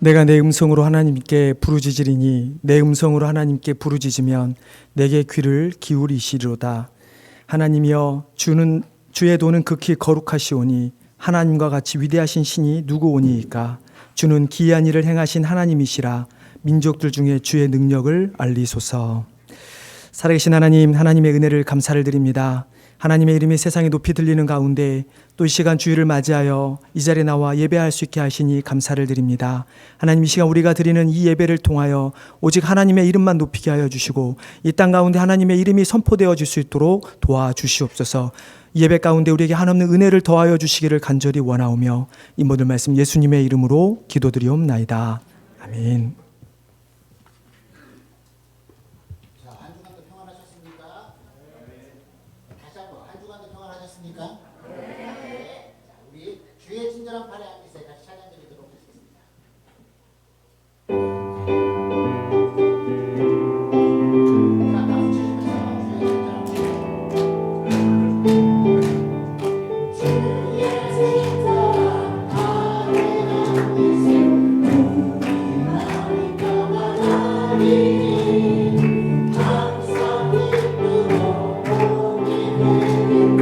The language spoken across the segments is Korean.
내가 내 음성으로 하나님께 부르짖으리니 내 음성으로 하나님께 부르짖으면 내게 귀를 기울이시리로다. 하나님이여, 주의 도는 극히 거룩하시오니 하나님과 같이 위대하신 신이 누구오니이까. 주는 기이한 일을 행하신 하나님이시라. 민족들 중에 주의 능력을 알리소서. 살아계신 하나님, 하나님의 은혜를 감사를 드립니다. 하나님의 이름이 세상에 높이 들리는 가운데 또 이 시간 주일을 맞이하여 이 자리에 나와 예배할 수 있게 하시니 감사를 드립니다. 하나님, 이 시간 우리가 드리는 이 예배를 통하여 오직 하나님의 이름만 높이게 하여 주시고 이 땅 가운데 하나님의 이름이 선포되어질 수 있도록 도와주시옵소서. 이 예배 가운데 우리에게 한없는 은혜를 더하여 주시기를 간절히 원하오며 이 모든 말씀 예수님의 이름으로 기도드리옵나이다. 아멘. 주의 친절한 팔에 앉으세요. 같이 찬양 드리도록 하겠습니다. 자, 박수 치시면서 주의 친절한 팔에 앉으세요. 하나님 평안하리니 항상 기쁘고 복이 되리니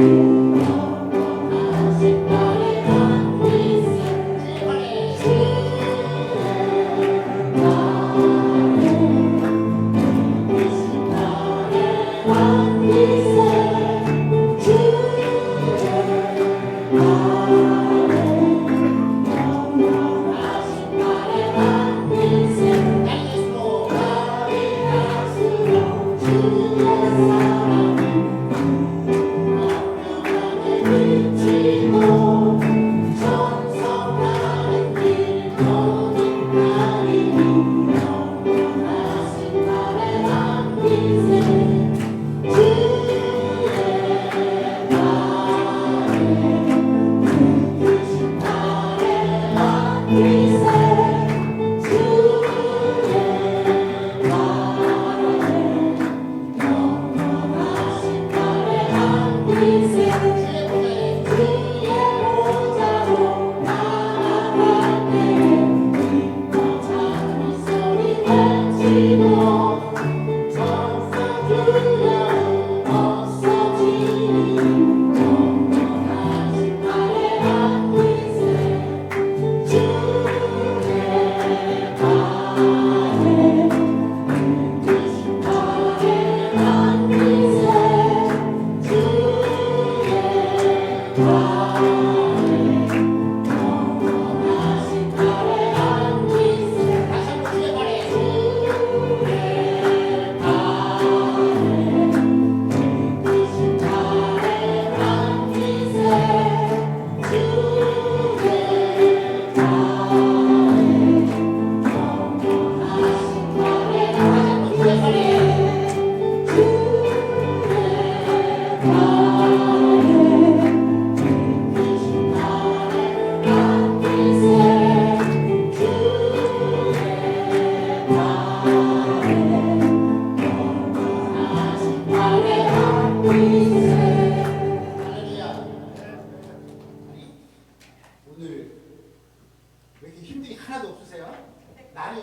영원하신 날에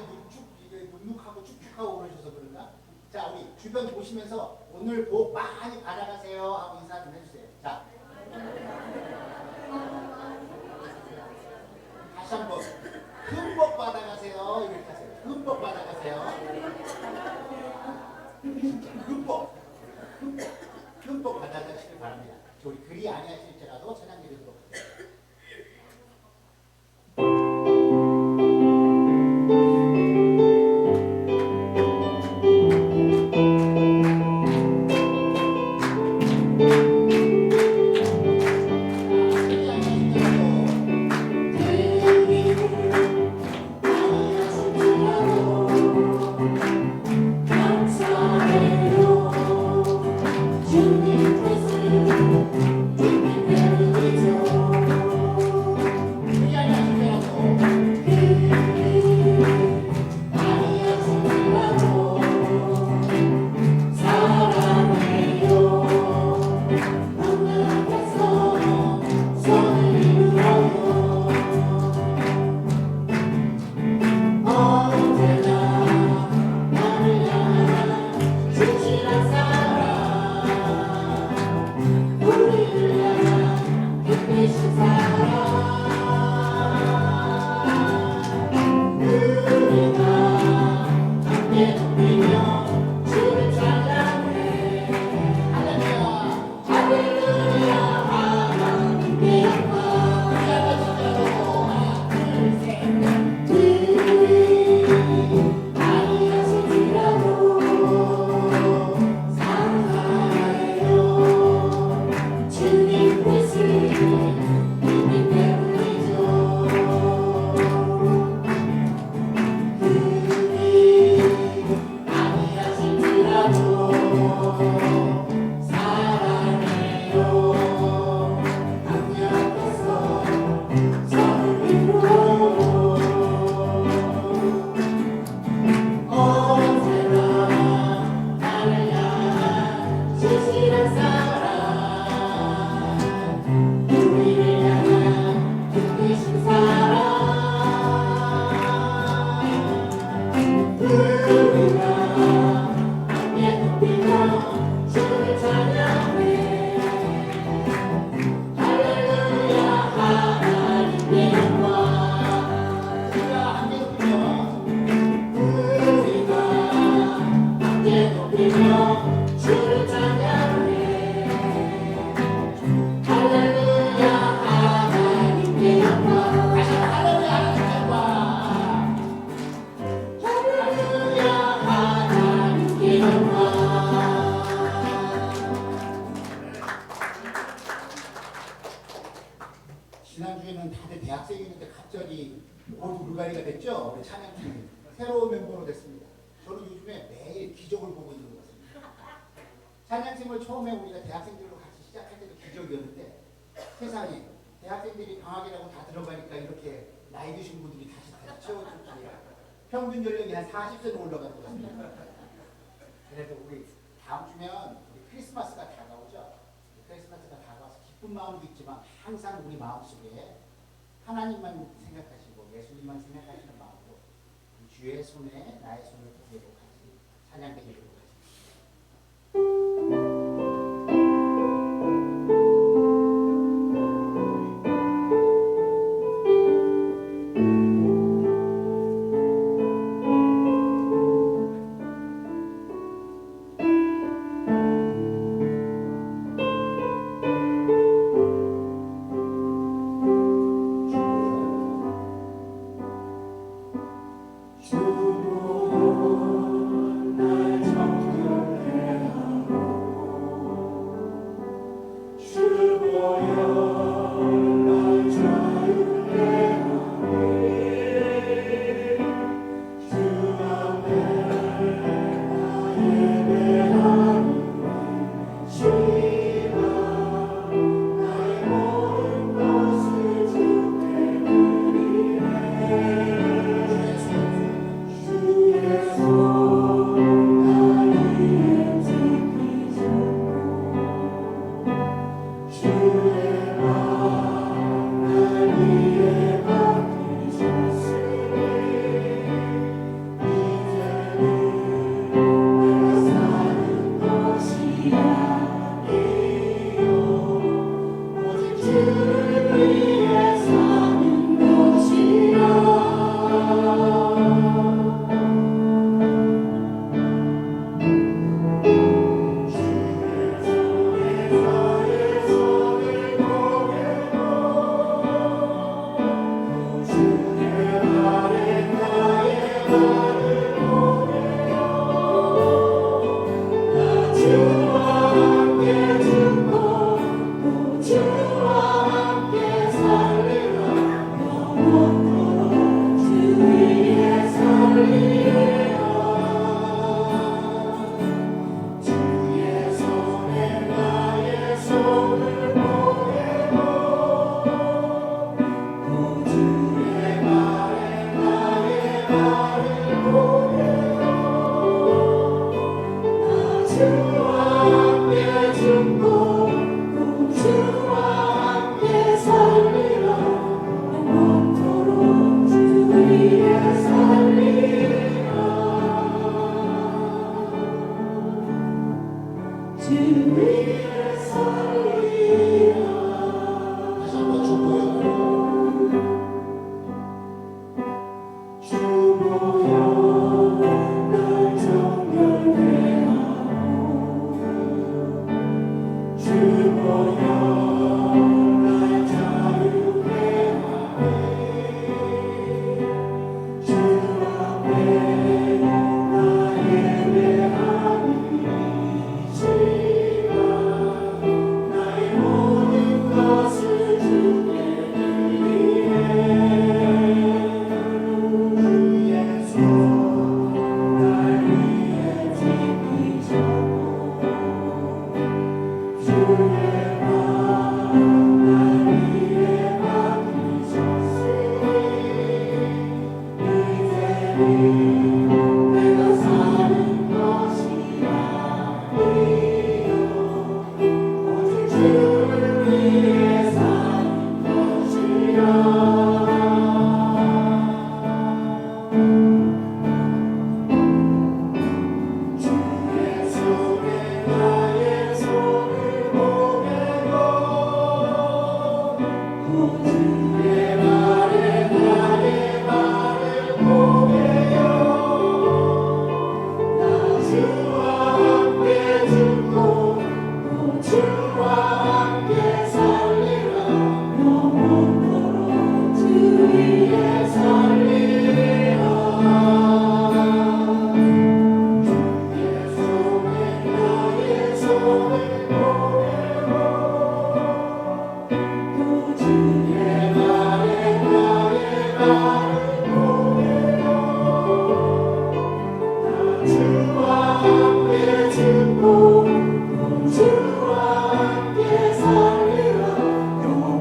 주변 보시면서 오늘 복 많이 받아가세요 하고 인사 좀 해주세요. 자, 다시 한번 큰 복 받아가세요 이렇게 하세요. 큰 복 받아가세요. 진짜 큰 복 받아가시길 바랍니다. 우리 그리 아니하실지라도 찬양 드리도록 하겠습니다. 지난주에는 다들 대학생이었는데 갑자기 모두 불가리가 됐죠? 우리 찬양팀이 새로운 멤버로 됐습니다. 저는 요즘에 매일 기적을 보고 있는 것 같습니다. 찬양팀을 처음에 우리가 대학생들로 같이 시작할 때도 기적이었는데 세상에 대학생들이 방학이라고 다 들어가니까 이렇게 나이 드신 분들이 다시 채워줄지 평균 연령이 한 40세로 올라간 것 같습니다. 그래도 우리 다음 주면 우리 크리스마스가 다가오죠. 크리스마스가 다가와서 기쁜 마음도 있지만 항상 우리 마음속에 하나님만 생각하시고 예수님만 생각하시는 마음으로 주의 손에 나의 손을 붙들고 같이 찬양드리도록 하겠습니다. 주의 손에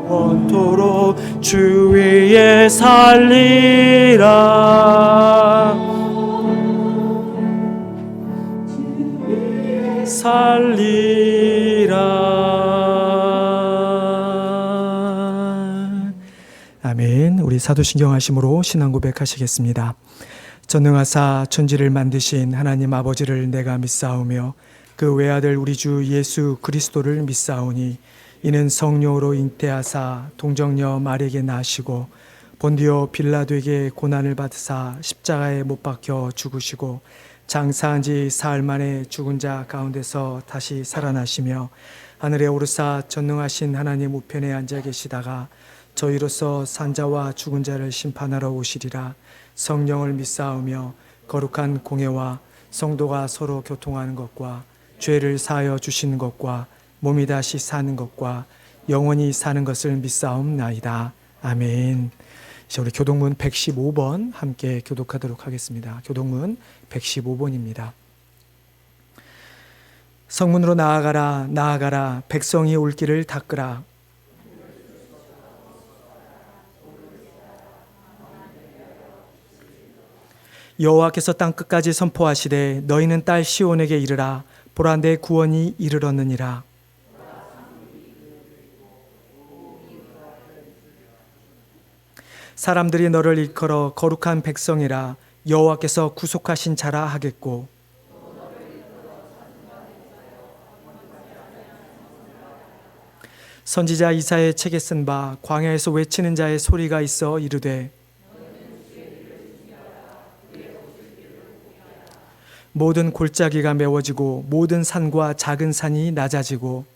영원토록 주 위에 살리라. 아멘. 우리 사도신경 하심으로 신앙 고백하시겠습니다. 전능하사 천지를 만드신 하나님 아버지를 내가 믿사오며 그 외아들 우리 주 예수 그리스도를 믿사오니 이는 성령으로 잉태하사 동정녀 마리에게 나시고 본디오 빌라도에게 고난을 받으사 십자가에 못 박혀 죽으시고 장사한 지 사흘 만에 죽은 자 가운데서 다시 살아나시며 하늘에 오르사 전능하신 하나님 우편에 앉아 계시다가 저희로서 산자와 죽은 자를 심판하러 오시리라. 성령을 믿사오며 거룩한 공예와 성도가 서로 교통하는 것과 죄를 사하여 주시는 것과 몸이 다시 사는 것과 영원히 사는 것을 믿사옵나이다. 아멘. 이제 우리 교동문 115번 함께 교독하도록 하겠습니다. 교동문 115번입니다. 성문으로 나아가라 나아가라 백성이 올 길을 닦으라. 여호와께서 땅 끝까지 선포하시되 너희는 딸 시온에게 이르라. 보라 내 구원이 이르렀느니라. 사람들이 너를 일컬어 거룩한 백성이라 여호와께서 구속하신 자라 하겠고 선지자 이사야의 책에 쓴 바 광야에서 외치는 자의 소리가 있어 이르되 모든 골짜기가 메워지고 모든 산과 작은 산이 낮아지고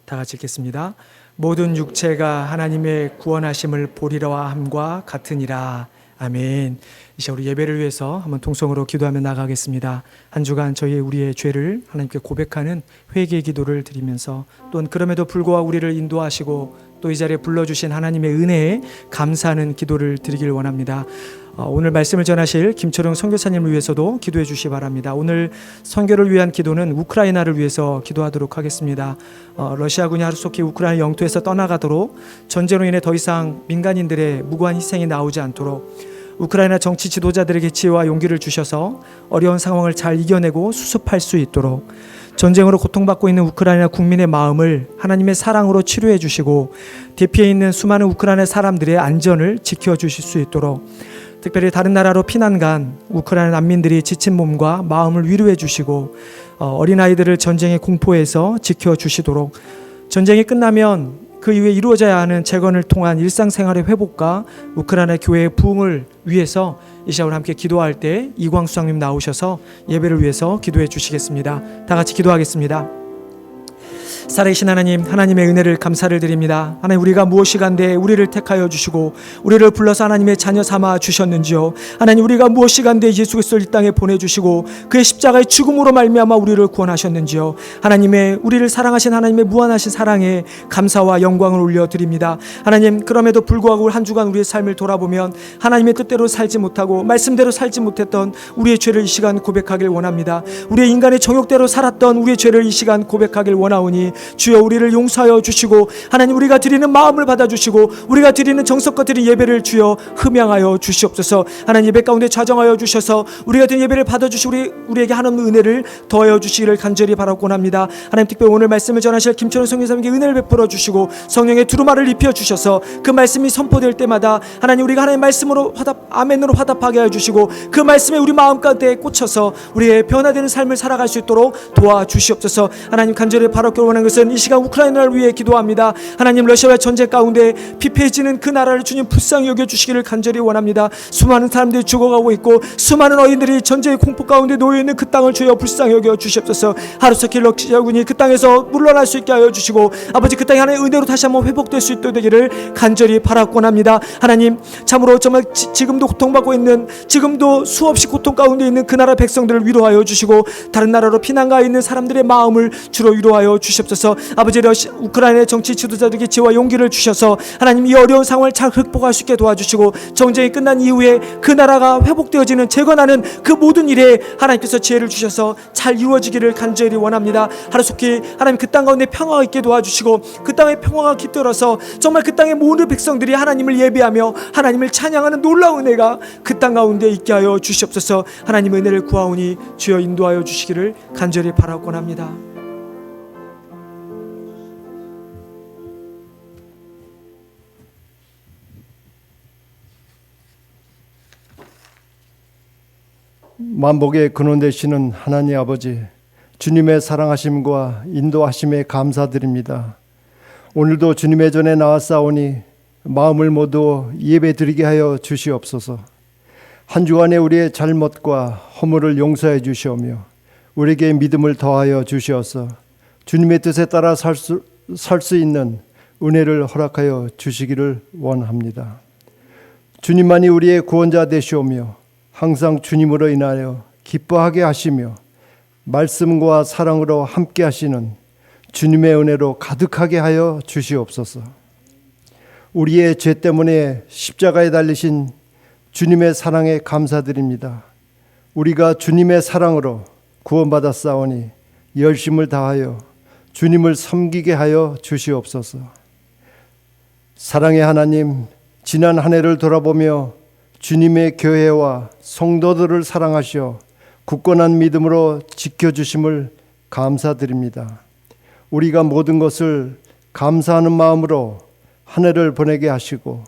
다 같이 읽겠습니다. 모든 육체가 하나님의 구원하심을 보리라 함과 같으니라. 아멘. 이제 우리 예배를 위해서 한번 통성으로 기도하며 나가겠습니다. 한 주간 우리의 죄를 하나님께 고백하는 회개의 기도를 드리면서 또한 그럼에도 불구하고 우리를 인도하시고 또 이 자리에 불러주신 하나님의 은혜에 감사하는 기도를 드리길 원합니다. 오늘 말씀을 전하실 김철웅 선교사님을 위해서도 기도해 주시기 바랍니다. 오늘 선교를 위한 기도는 우크라이나를 위해서 기도하도록 하겠습니다. 러시아군이 하루속히 우크라이나 영토에서 떠나가도록 전쟁으로 인해 더 이상 민간인들의 무고한 희생이 나오지 않도록 우크라이나 정치 지도자들에게 지혜와 용기를 주셔서 어려운 상황을 잘 이겨내고 수습할 수 있도록 전쟁으로 고통받고 있는 우크라이나 국민의 마음을 하나님의 사랑으로 치료해 주시고 대피해 있는 수많은 우크라이나 사람들의 안전을 지켜주실 수 있도록 특별히 다른 나라로 피난 간 우크라이나 난민들이 지친 몸과 마음을 위로해 주시고 어린아이들을 전쟁의 공포에서 지켜주시도록 전쟁이 끝나면 그 이후에 이루어져야 하는 재건을 통한 일상생활의 회복과 우크라이나 교회의 부흥을 위해서 이 시간 함께 기도할 때 이광수 장님 나오셔서 예배를 위해서 기도해 주시겠습니다. 다 같이 기도하겠습니다. 살아계신 하나님, 하나님의 은혜를 감사를 드립니다. 하나님, 우리가 무엇이 간데 우리를 택하여 주시고 우리를 불러서 하나님의 자녀 삼아 주셨는지요. 하나님, 우리가 무엇이 간데 예수 그리스도를 이 땅에 보내주시고 그의 십자가의 죽음으로 말미암아 우리를 구원하셨는지요. 하나님의 우리를 사랑하신 하나님의 무한하신 사랑에 감사와 영광을 올려드립니다. 하나님, 그럼에도 불구하고 한 주간 우리의 삶을 돌아보면 하나님의 뜻대로 살지 못하고 말씀대로 살지 못했던 우리의 죄를 이 시간 고백하길 원합니다. 우리의 인간의 정욕대로 살았던 우리의 죄를 이 시간 고백하길 원하오니 주여 우리를 용서하여 주시고 하나님 우리가 드리는 마음을 받아주시고 우리가 드리는 정성과 드린 예배를 주여 흠양하여 주시옵소서. 하나님 예배 가운데 좌정하여 주셔서 우리가 드린 예배를 받아주시고 우리에게 하나님의 은혜를 더하여 주시기를 간절히 바라고 합니다. 하나님 특별히 오늘 말씀을 전하실 김철원 선교사님께 은혜를 베풀어 주시고 성령의 두루마를 입혀 주셔서 그 말씀이 선포될 때마다 하나님 우리가 하나님의 말씀으로 아멘으로 화답하게 하여 주시고 그 말씀에 우리 마음 가운데 꽂혀서 우리의 변화되는 삶을 살아갈 수 있도록 도와주시옵소서. 하나님 간절히 바라고 원하는 것은 이 시간 우크라이나를 위해 기도합니다. 하나님 러시아와의 전쟁 가운데 피폐해지는 그 나라를 주님 불쌍히 여겨주시기를 간절히 원합니다. 수많은 사람들이 죽어가고 있고 수많은 어린들이 전쟁의 공포 가운데 놓여있는 그 땅을 주여 불쌍히 여겨주시옵소서. 하루속히 러시아군이 그 땅에서 물러날 수 있게 하여 주시고 아버지 그 땅이 하나님의 은혜로 다시 한번 회복될 수 있도록 되기를 간절히 바라고 합니다. 하나님 참으로 정말 지금도 고통받고 있는 지금도 수없이 고통 가운데 있는 그 나라 백성들을 위로하여 주시고 다른 나라로 피난가 있는 사람들의 마음을 주로 위로하여 주시옵소서. 주시옵소서. 아버지, 우크라이나의 정치 지도자들에게 지혜와 용기를 주셔서 하나님 이 어려운 상황을 잘 극복할 수 있게 도와주시고, 정쟁이 끝난 이후에 그 나라가 회복되어지는, 재건하는 그 모든 일에 하나님께서 지혜를 주셔서 잘 이루어지기를 간절히 원합니다. 하루속히 하나님 그 땅 가운데 평화가 있게 도와주시고, 그 땅에 평화가 깃들어서 정말 그 땅의 모든 백성들이 하나님을 예배하며 하나님을 찬양하는 놀라운 은혜가 그 땅 가운데 있게 하여 주시옵소서. 하나님의 은혜를 구하오니 주여 인도하여 주시기를 간절히 바라곤 합니다. 만복의 근원 되시는 하나님 아버지, 주님의 사랑하심과 인도하심에 감사드립니다. 오늘도 주님의 전에 나왔사오니 마음을 모두 예배드리게 하여 주시옵소서. 한 주간의 우리의 잘못과 허물을 용서해 주시오며 우리에게 믿음을 더하여 주시어서 주님의 뜻에 따라 살 수 있는 은혜를 허락하여 주시기를 원합니다. 주님만이 우리의 구원자 되시오며 항상 주님으로 인하여 기뻐하게 하시며 말씀과 사랑으로 함께 하시는 주님의 은혜로 가득하게 하여 주시옵소서. 우리의 죄 때문에 십자가에 달리신 주님의 사랑에 감사드립니다. 우리가 주님의 사랑으로 구원받았사오니 열심을 다하여 주님을 섬기게 하여 주시옵소서. 사랑의 하나님, 지난 한 해를 돌아보며 주님의 교회와 성도들을 사랑하시어 굳건한 믿음으로 지켜주심을 감사드립니다. 우리가 모든 것을 감사하는 마음으로 한 해를 보내게 하시고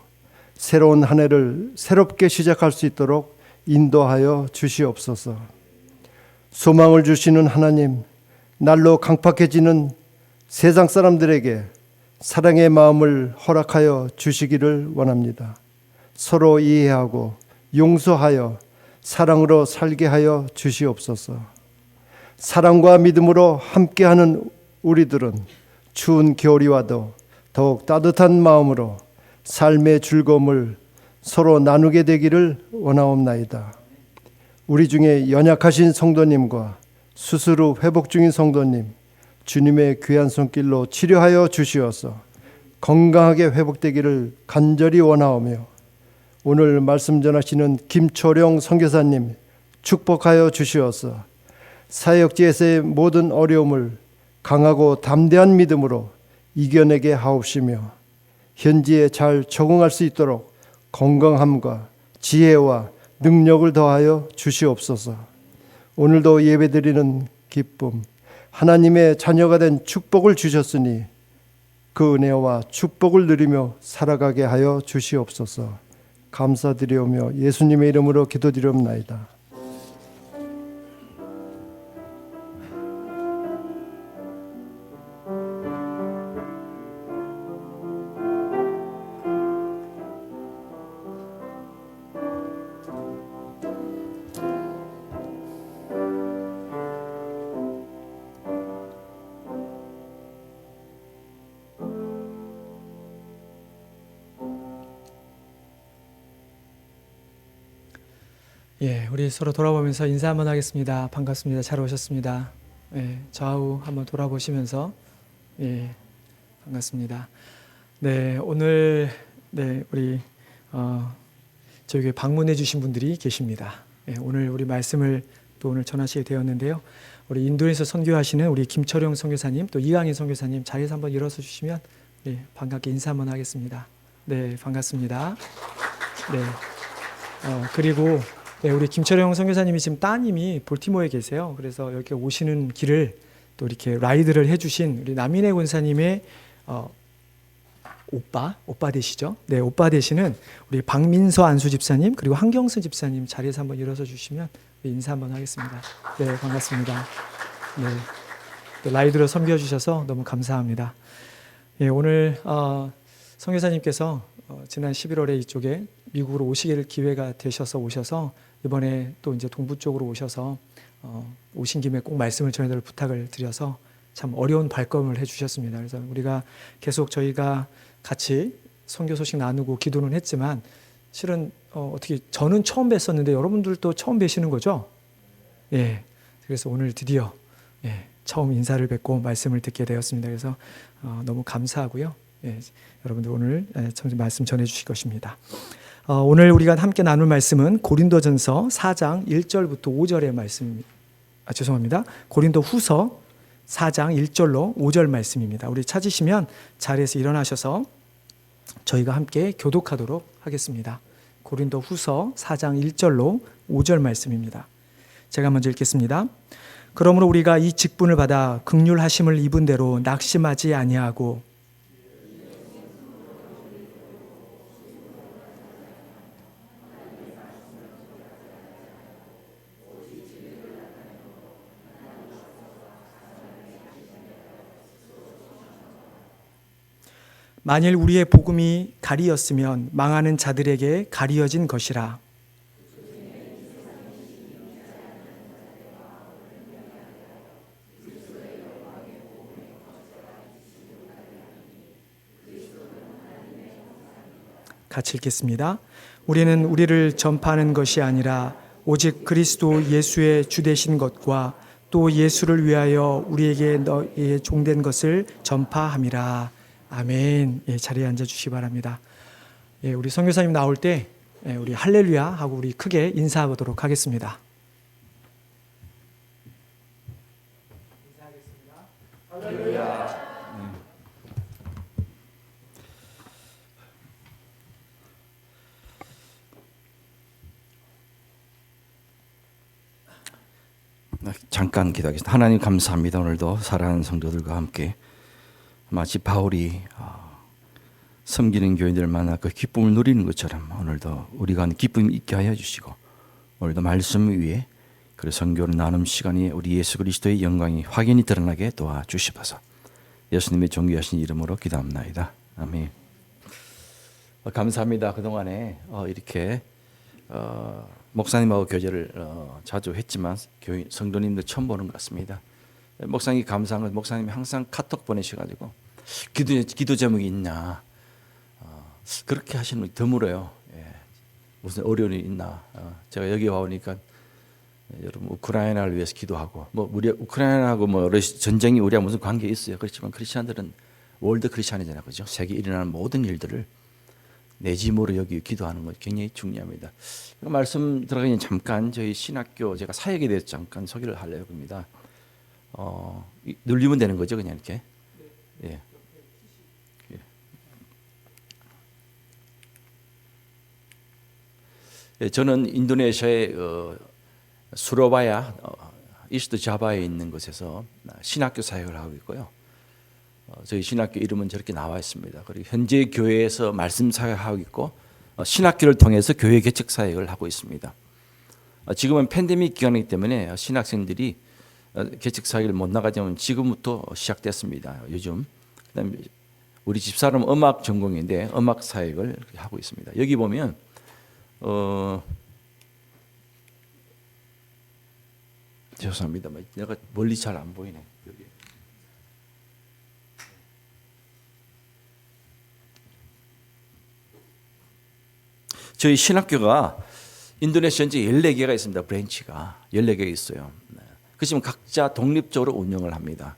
새로운 한 해를 새롭게 시작할 수 있도록 인도하여 주시옵소서. 소망을 주시는 하나님, 날로 강팍해지는 세상 사람들에게 사랑의 마음을 허락하여 주시기를 원합니다. 서로 이해하고 용서하여 사랑으로 살게 하여 주시옵소서. 사랑과 믿음으로 함께하는 우리들은 추운 겨울이 와도 더욱 따뜻한 마음으로 삶의 즐거움을 서로 나누게 되기를 원하옵나이다. 우리 중에 연약하신 성도님과 수술 후 회복 중인 성도님, 주님의 귀한 손길로 치료하여 주시어서 건강하게 회복되기를 간절히 원하오며 오늘 말씀 전하시는 김초령 선교사님 축복하여 주시어서 사역지에서의 모든 어려움을 강하고 담대한 믿음으로 이겨내게 하옵시며 현지에 잘 적응할 수 있도록 건강함과 지혜와 능력을 더하여 주시옵소서. 오늘도 예배드리는 기쁨, 하나님의 자녀가 된 축복을 주셨으니 그 은혜와 축복을 누리며 살아가게 하여 주시옵소서. 감사드리오며 예수님의 이름으로 기도드리옵나이다. 예, 우리 서로 돌아보면서 인사 한번 하겠습니다. 반갑습니다. 잘 오셨습니다. 예, 좌우 한번 돌아보시면서 예, 반갑습니다. 네, 오늘 우리 저희 교회 방문해 주신 분들이 계십니다. 예, 오늘 우리 말씀을 또 오늘 전하시게 되었는데요. 우리 인도에서 선교하시는 우리 김철용 선교사님, 또 이강인 선교사님 자리에서 한번 일어서 주시면 예, 반갑게 인사 한번 하겠습니다. 네, 반갑습니다. 네, 그리고 네, 우리 김철영 선교사님이 지금 따님이 볼티모어에 계세요. 그래서 여기 오시는 길을 또 이렇게 라이드를 해주신 우리 남인혜 권사님의 오빠 되시죠? 네, 오빠 되시는 우리 박민서 안수 집사님 그리고 한경수 집사님 자리에서 한번 일어서 주시면 인사 한번 하겠습니다. 네, 반갑습니다. 네, 또 라이드로 섬겨주셔서 너무 감사합니다. 예, 오늘 선교사님께서 지난 11월에 이쪽에 미국으로 오시길 기회가 되셔서 오셔서 이번에 또 이제 동부 쪽으로 오셔서 오신 김에 꼭 말씀을 전해드릴 부탁을 드려서 참 어려운 발걸음을 해주셨습니다. 그래서 우리가 계속 저희가 같이 선교 소식 나누고 기도는 했지만 실은 어떻게 저는 처음 뵀었는데 여러분들도 처음 뵈시는 거죠? 예. 그래서 오늘 드디어 예, 처음 인사를 뵙고 말씀을 듣게 되었습니다. 그래서 너무 감사하고요. 예, 여러분들 오늘 참 말씀 전해 주실 것입니다. 오늘 우리가 함께 나눌 말씀은 고린도전서 4장 1절부터 5절의 말씀입니다. 죄송합니다. 고린도후서 4장 1절로 5절 말씀입니다. 우리 찾으시면 자리에서 일어나셔서 저희가 함께 교독하도록 하겠습니다. 고린도후서 4장 1절로 5절 말씀입니다. 제가 먼저 읽겠습니다. 그러므로 우리가 이 직분을 받아 긍휼하심을 입은 대로 낙심하지 아니하고 만일 우리의 복음이 가리였으면 망하는 자들에게 가리어진 것이라. 같이 읽겠습니다. 우리는 우리를 전파하는 것이 아니라 오직 그리스도 예수의 주 되신 것과 또 예수를 위하여 우리에게 너희의 종된 것을 전파함이라. 아멘. 예, 자리에 앉아 주시기 바랍니다. 예, 우리 선교사님 나올 때 우리 할렐루야 하고 우리 크게 인사하도록 하겠습니다. 잠깐 기도하겠습니다. 하나님 감사합니다. 오늘도 사랑하는 성도들과 함께 마치 바울이 섬기는 교인들을 만나 그 기쁨을 누리는 것처럼 오늘도 우리가 기쁨이 있게 하여 주시고 오늘도 말씀 위에 그 선교를 나눔 시간이 우리 예수 그리스도의 영광이 확연히 드러나게 도와주시옵소서. 예수님의 존귀하신 이름으로 기도합나이다. 아멘. 감사합니다. 그동안에 이렇게 목사님하고 교제를 자주 했지만 성도님들 처음 보는 것 같습니다. 목사님이 감사한 건 목사님이 항상 카톡 보내셔가지고 기도 제목이 있냐 그렇게 하시는 분이 드물어요. 예. 무슨 어려움이 있나. 제가 여기 와보니까 여러분 우크라이나를 위해서 기도하고 뭐 우리 우크라이나하고 뭐 전쟁이 우리와 무슨 관계 있어요. 그렇지만 크리스천들은 월드 크리스천이잖아요, 그죠? 세계에 일어나는 모든 일들을 내 짐으로 여기 기도하는 것 굉장히 중요합니다. 말씀 들어가기 전에 잠깐 저희 신학교 제가 사역에 대해서 잠깐 소개를 하려고 합니다. 눌리면 되는 거죠, 그냥 이렇게. 예. 예. 저는 인도네시아의 수라바야 이스트 자바에 있는 곳에서 신학교 사역을 하고 있고요. 저희 신학교 이름은 저렇게 나와 있습니다. 그리고 현재 교회에서 말씀 사역하고 있고 신학교를 통해서 교회 개척 사역을 하고 있습니다. 지금은 팬데믹 기간이기 때문에 신학생들이 개척 사역을 못 나가지만 지금부터 시작됐습니다. 요즘. 그다음에 우리 집사람 음악 전공인데 음악 사역을 하고 있습니다. 여기 보면 죄송합니다. 내가 멀리 잘 안 보이네. 여기. 저희 신학교가 인도네시아 현재 14개가 있습니다. 브랜치가 14개가 있어요. 그렇지만 각자 독립적으로 운영을 합니다.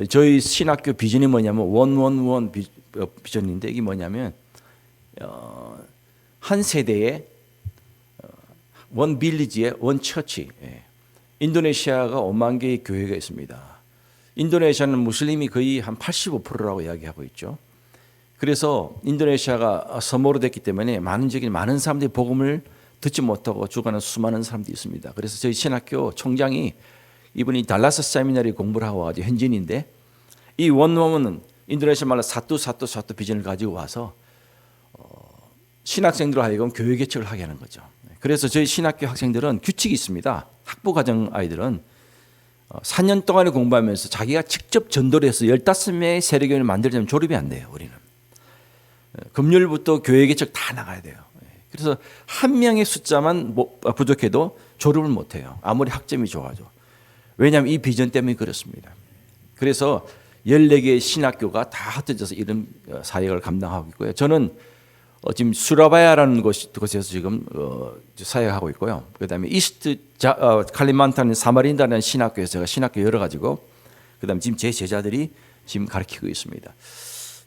저희 신학교 비전이 뭐냐면 111 비전인데 이게 뭐냐면 한 세대에 원 빌리지에 원 처치. 인도네시아가 5만 개의 교회가 있습니다. 인도네시아는 무슬림이 거의 한 85%라고 이야기하고 있죠. 그래서 인도네시아가 섬으로 됐기 때문에 많은 사람들이 복음을 듣지 못하고 죽어가는 수많은 사람들이 있습니다. 그래서 저희 신학교 총장이 이분이 달라스 세미나리 공부를 하고 와가지고 현지인인데 이 원룸은 인도네시아 말로 사뚜 비전을 가지고 와서 신학생들로 하여금 교회 개척을 하게 하는 거죠. 그래서 저희 신학교 학생들은 규칙이 있습니다. 학부 과정 아이들은 4년 동안에 공부하면서 자기가 직접 전도를 해서 15명의 세례교회를 만들자면 졸업이 안 돼요. 우리는 금요일부터 교회 개척 다 나가야 돼요. 그래서 한 명의 숫자만 부족해도 졸업을 못 해요. 아무리 학점이 좋아져. 왜냐하면 이 비전 때문에 그렇습니다. 그래서 14개의 신학교가 다 흩어져서 이런 사역을 감당하고 있고요. 저는 지금 수라바야라는 곳에서 지금 사역하고 있고요. 그다음에 이스트 칼리만탄 사마린다라는 신학교에서 제가 신학교 열어가지고 그다음 지금 제 제자들이 지금 가르치고 있습니다.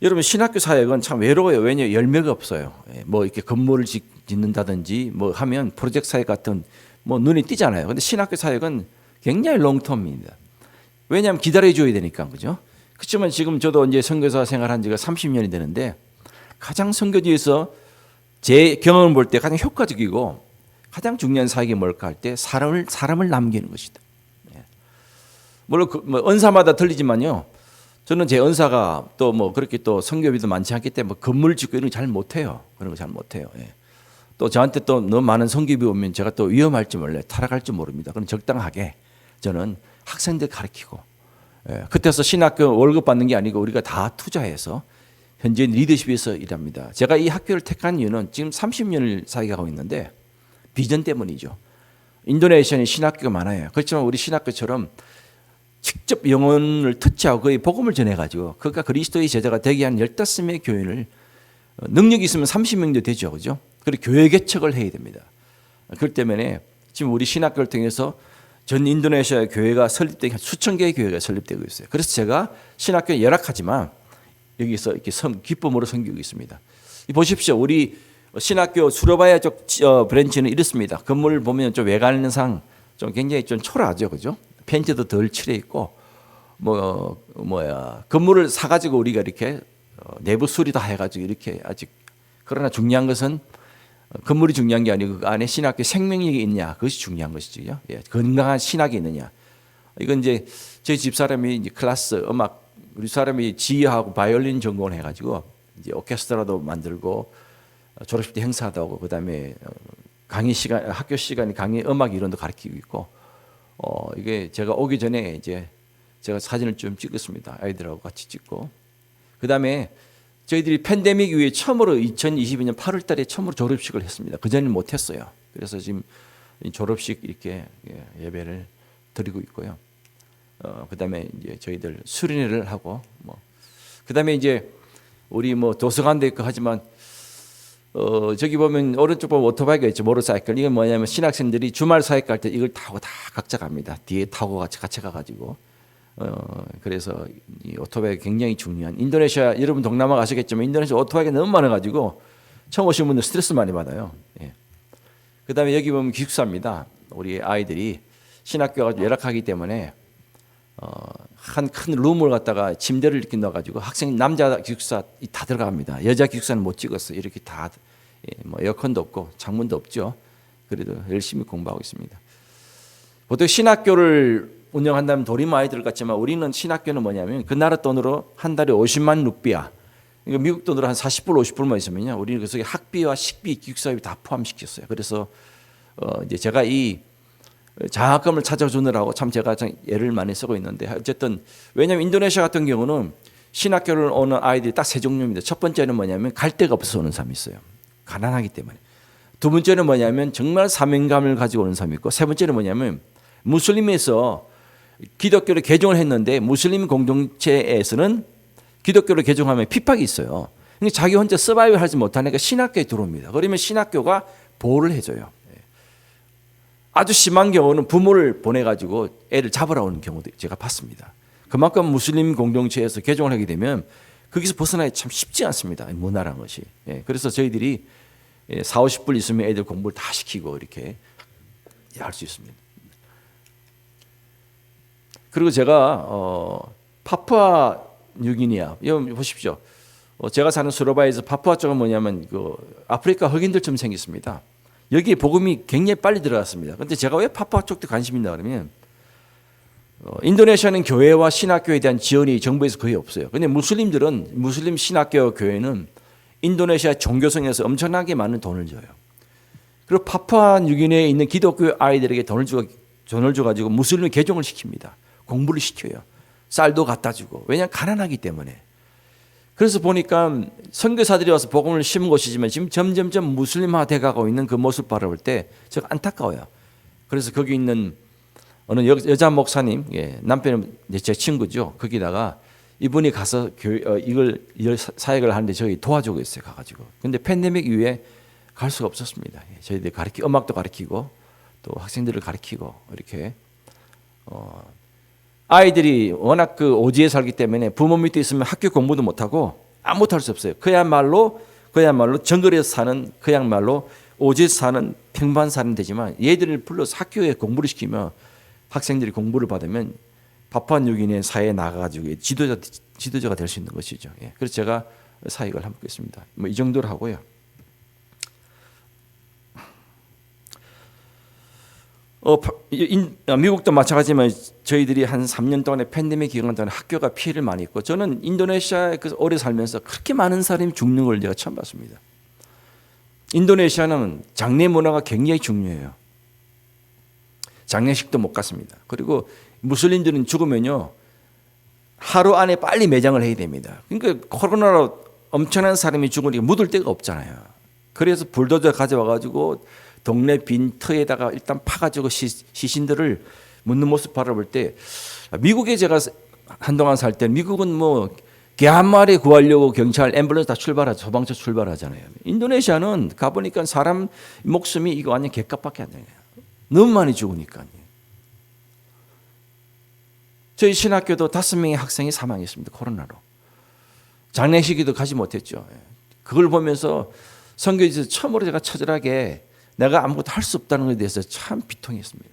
여러분 신학교 사역은 참 외로워요. 왜냐 열매가 없어요. 뭐 이렇게 건물을 짓는다든지 뭐 하면 프로젝트 사역 같은 뭐 눈에 띄잖아요. 근데 신학교 사역은 굉장히 롱텀입니다. 왜냐하면 기다려줘야 되니까 그죠? 그렇지만 지금 저도 이제 선교사 생활한 지가 30년이 되는데 가장 선교지에서 제 경험을 볼 때 가장 효과적이고 가장 중요한 사역이 뭘까 할 때 사람을 남기는 것이다. 물론 뭐 은사마다 틀리지만요. 저는 제 은사가 또 뭐 그렇게 또 선교비도 많지 않기 때문에 건물 짓고 이런 거 잘 못해요. 그런 거 잘 못해요. 또 저한테 또 너무 많은 선교비 오면 제가 또 위험할지 몰라요. 타락할지 모릅니다. 그럼 적당하게 저는 학생들 가르치고 그때서 신학교 월급 받는 게 아니고 우리가 다 투자해서 현재 리더십에서 일합니다. 제가 이 학교를 택한 이유는 지금 30년을 사역하고 있는데 비전 때문이죠. 인도네시아는 신학교가 많아요. 그렇지만 우리 신학교처럼 직접 영혼을 터치하고 거의 복음을 전해가지고 그가 그리스도의 제자가 되게 한 15명의 교인을 능력이 있으면 30명도 되죠. 그죠? 그리고 교회 개척을 해야 됩니다. 그렇기 때문에 지금 우리 신학교를 통해서 전 인도네시아 교회가 설립되고 수천 개의 교회가 설립되고 있어요. 그래서 제가 신학교에 열악하지만 여기서 이렇게 기쁨으로 섬기고 있습니다. 보십시오. 우리 신학교 수로바야 쪽 브랜치는 이렇습니다. 건물을 보면 좀 외관상 좀 굉장히 좀 초라하죠. 그죠? 펜트도 덜 칠해 있고 건물을 사 가지고 우리가 이렇게 내부 수리 다 해가지고 이렇게 아직 그러나 중요한 것은 건물이 중요한 게 아니고 그 안에 신학교 생명력이 있냐 그것이 중요한 것이죠. 건강한 신학이 있느냐. 이건 이제 저희 집 사람이 이제 클래스 음악 우리 사람이 지휘하고 바이올린 전공을 해가지고 이제 오케스트라도 만들고 졸업식 때 행사도 하고 그다음에 강의 시간 학교 시간에 강의 음악 이론도 가르치고 있고 이게 제가 오기 전에 이제 제가 사진을 좀 찍었습니다. 아이들하고 같이 찍고 그다음에 저희들이 팬데믹 이후에 처음으로 2022년 8월 달에 처음으로 졸업식을 했습니다. 그전에는 못 했어요. 그래서 지금 졸업식 이렇게 예배를 드리고 있고요. 그다음에 이제 저희들 수련회를 하고 그다음에 이제 우리 뭐 도서관도 있고 하지만 저기 보면 오른쪽 보면 오토바이가 있죠. 모터사이클. 이건 뭐냐면 신학생들이 주말 사역 갈 때 이걸 타고 다 각자 갑니다. 뒤에 타고 같이 가가지고 그래서 이 오토바이가 굉장히 중요한 인도네시아 여러분 동남아 가시겠지만 인도네시아 오토바이가 너무 많아가지고 처음 오신 분들 스트레스 많이 받아요. 그다음에 여기 보면 기숙사입니다. 우리 아이들이 신학교가 열악하기 때문에 한 큰 룸을 갖다가 침대를 이렇게 넣어가지고 학생 남자 기숙사 다 들어갑니다. 여자 기숙사는 못 찍었어요. 이렇게 다 뭐 에어컨도 없고 창문도 없죠. 그래도 열심히 공부하고 있습니다. 보통 신학교를 운영한다면 도림 아이들 같지만 우리는 신학교는 뭐냐면 그 나라 돈으로 한 달에 50만 루피아, 그러니까 미국 돈으로 한 40불 50불만 있으면요, 우리는 그 속에 학비와 식비, 기숙사비 다 포함시켰어요. 그래서 이제 제가 이 장학금을 찾아주느라고 참 제가 애를 많이 쓰고 있는데 어쨌든 왜냐하면 인도네시아 같은 경우는 신학교를 오는 아이들이 딱 세 종류입니다. 첫 번째는 뭐냐면 갈 데가 없어서 오는 사람이 있어요. 가난하기 때문에. 두 번째는 뭐냐면 정말 사명감을 가지고 오는 사람이 있고 세 번째는 뭐냐면 무슬림에서 기독교를 개종을 했는데 무슬림 공동체에서는 기독교를 개종하면 핍박이 있어요. 그러니까 자기 혼자 서바이브 하지 못하니까 신학교에 들어옵니다. 그러면 신학교가 보호를 해줘요. 아주 심한 경우는 부모를 보내가지고 애를 잡으러 오는 경우도 제가 봤습니다. 그만큼 무슬림 공동체에서 개종을 하게 되면 거기서 벗어나기 참 쉽지 않습니다. 문화라는 것이. 그래서 저희들이 4, 50불 있으면 애들 공부를 다 시키고 이렇게 할 수 있습니다. 그리고 제가 파푸아 뉴기니아 여기 보십시오. 제가 사는 수로바에서 파푸아 쪽은 뭐냐면 그 아프리카 흑인들처럼 생겼습니다. 여기에 복음이 굉장히 빨리 들어갔습니다. 그런데 제가 왜 파푸아 쪽도 관심이 있나 그러면 인도네시아는 교회와 신학교에 대한 지원이 정부에서 거의 없어요. 그런데 무슬림 신학교 교회는 인도네시아 종교성에서 엄청나게 많은 돈을 줘요. 그리고 파푸아 뉴기니아에 있는 기독교 아이들에게 돈을 줘가지고 무슬림 개종을 시킵니다. 공부를 시켜요. 쌀도 갖다 주고. 왜냐하면 가난하기 때문에. 그래서 보니까 선교사들이 와서 복음을 심은 곳이지만 지금 점점점 무슬림화 돼가고 있는 그 모습 바라볼 때 제가 안타까워요. 그래서 거기 있는 어느 여자 목사님, 남편은 제 친구죠. 거기다가 이분이 가서 이걸 사역을 하는데 저희 도와주고 있어요. 가가지고. 근데 팬데믹 이후에 갈 수가 없었습니다. 저희들 음악도 가르치고 또 학생들을 가르치고 이렇게 아이들이 워낙 그 오지에 살기 때문에 부모 밑에 있으면 학교 공부도 못하고 아무것도 할 수 없어요. 그야말로 정글에서 사는, 그야말로 오지에서 사는 평범한 사람이 되지만, 얘들을 불러서 학교에 공부를 시키면, 학생들이 공부를 받으면 파푸아뉴기니아 사회에 나가가지고 지도자가 될 수 있는 것이죠. 예. 그래서 제가 사역을 하고 있습니다. 뭐 이 정도로 하고요. 미국도 마찬가지지만 저희들이 한 3년 동안의 팬데믹 기간 동안 학교가 피해를 많이 입고, 저는 인도네시아에 오래 살면서 그렇게 많은 사람이 죽는 걸 제가 처음 봤습니다. 인도네시아는 장례 문화가 굉장히 중요해요. 장례식도 못 갔습니다. 그리고 무슬림들은 죽으면요, 하루 안에 빨리 매장을 해야 됩니다. 그러니까 코로나로 엄청난 사람이 죽으니까 묻을 데가 없잖아요. 그래서 불도저 가져와가지고 동네 빈 터에다가 일단 파가지고 시신들을 묻는 모습 바라볼 때, 미국에 제가 한동안 살 때 미국은 뭐 개 한 마리 구하려고 경찰, 앰뷸런스 다 소방차 출발하잖아요. 인도네시아는 가보니까 사람 목숨이 이거 완전 개값밖에 안 돼요. 너무 많이 죽으니까. 저희 신학교도 5명의 학생이 사망했습니다. 코로나로. 장례식에도 가지 못했죠. 그걸 보면서 선교지에서 처음으로 제가 처절하게 내가 아무것도 할 수 없다는 것에 대해서 참 비통했습니다.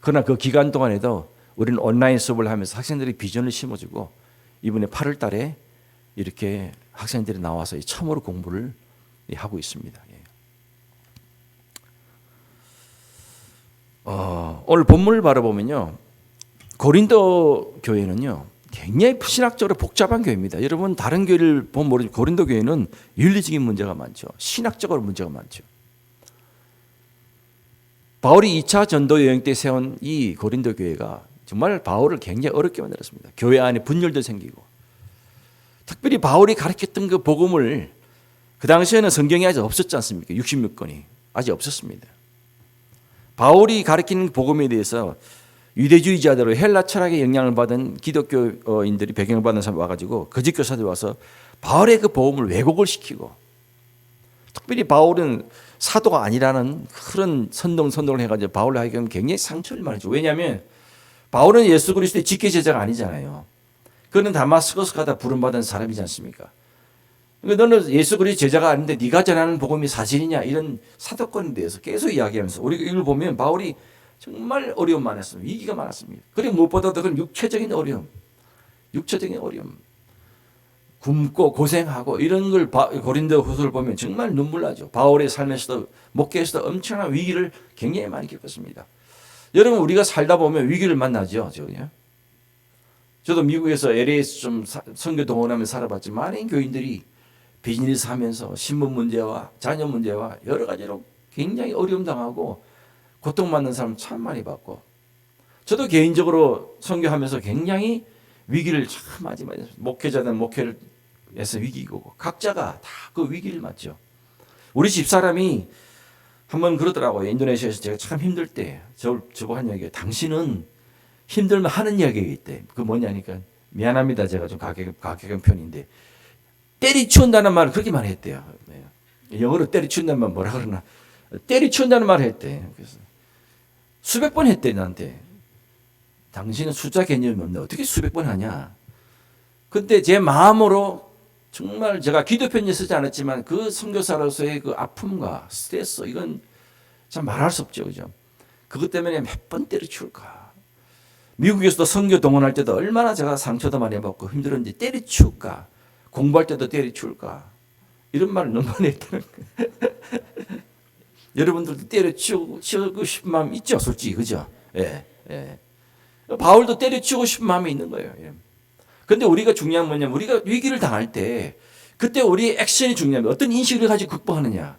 그러나 그 기간 동안에도 우리는 온라인 수업을 하면서 학생들이 비전을 심어주고, 이번에 8월 달에 이렇게 학생들이 나와서 처음으로 공부를 하고 있습니다. 오늘 본문을 바라보면요, 고린도 교회는요 굉장히 신학적으로 복잡한 교회입니다. 여러분 다른 교회를 보면 모르지만 고린도 교회는 윤리적인 문제가 많죠. 신학적으로 문제가 많죠. 바울이 2차 전도 여행 때 세운 이 고린도 교회가 정말 바울을 굉장히 어렵게 만들었습니다. 교회 안에 분열도 생기고, 특별히 바울이 가르쳤던 그 복음을, 그 당시에는 성경이 아직 없었지 않습니까? 66권이 아직 없었습니다. 바울이 가르치는 복음에 대해서 유대주의자들로 헬라 철학의 영향을 받은 기독교인들이 배경을 받는 사람 와가지고 거짓 교사들 와서 바울의 그 복음을 왜곡을 시키고, 특별히 바울은 사도가 아니라는 그런 선동을 해가지고 바울을 하기에는 굉장히 상처를 많이 줘. 왜냐하면 바울은 예수 그리스도의 직계 제자가 아니잖아요. 그는 다마스커스 가다 부름받은 사람이지 않습니까? 그러니까 너는 예수 그리스도 제자가 아닌데 네가 전하는 복음이 사실이냐, 이런 사도권에 대해서 계속 이야기하면서 우리가 이걸 보면 바울이 정말 어려움 많았습니다. 위기가 많았습니다. 그리고 무엇보다도 그런 육체적인 어려움, 굶고 고생하고 이런 걸 고린도 후서를 보면 정말 눈물 나죠. 바울의 삶에서도 목회에서도 엄청난 위기를 굉장히 많이 겪었습니다. 여러분 우리가 살다 보면 위기를 만나죠. 저도 미국에서 LA에서 좀 선교 동원하면서 살아봤지만 많은 교인들이 비즈니스 하면서 신분 문제와 자녀 문제와 여러 가지로 굉장히 어려움 당하고 고통받는 사람 참 많이 봤고, 저도 개인적으로 선교하면서 굉장히 위기를 참 많이 맞았습니다. 목회자는 목회를 해서 위기고 각자가 다 그 위기를 맞죠. 우리 집사람이 한번 그러더라고요. 인도네시아에서 제가 참 힘들 때 저보고 한 이야기예요. 당신은 힘들면 하는 이야기가 있대. 그 뭐냐니까, 미안합니다. 제가 좀 가격한 편인데 때리치운다는 말을 그렇게 많이 했대요. 영어로 때리치운다는 말 뭐라 그러나, 때리치운다는 말을 했대. 그래서 수백 번 했대 나한테. 당신은 숫자 개념이 없는데 어떻게 수백 번 하냐. 근데 제 마음으로 정말 제가 기도 편지 쓰지 않았지만 그 선교사로서의 그 아픔과 스트레스, 이건 참 말할 수 없죠, 그죠? 그것 때문에 몇 번 때려치울까. 미국에서도 선교 동원할 때도 얼마나 제가 상처도 많이 받고 힘들었는지, 때려치울까. 공부할 때도 때려치울까. 이런 말을 너무 많이 했다는 거예요. 여러분들도 때려치우고 싶은 마음 있죠, 솔직히, 그죠? 예. 바울도 때려치우고 싶은 마음이 있는 거예요. 그런데 우리가 중요한 건 뭐냐면, 우리가 위기를 당할 때 그때 우리의 액션이 중요합니다. 어떤 인식을 가지고 극복하느냐.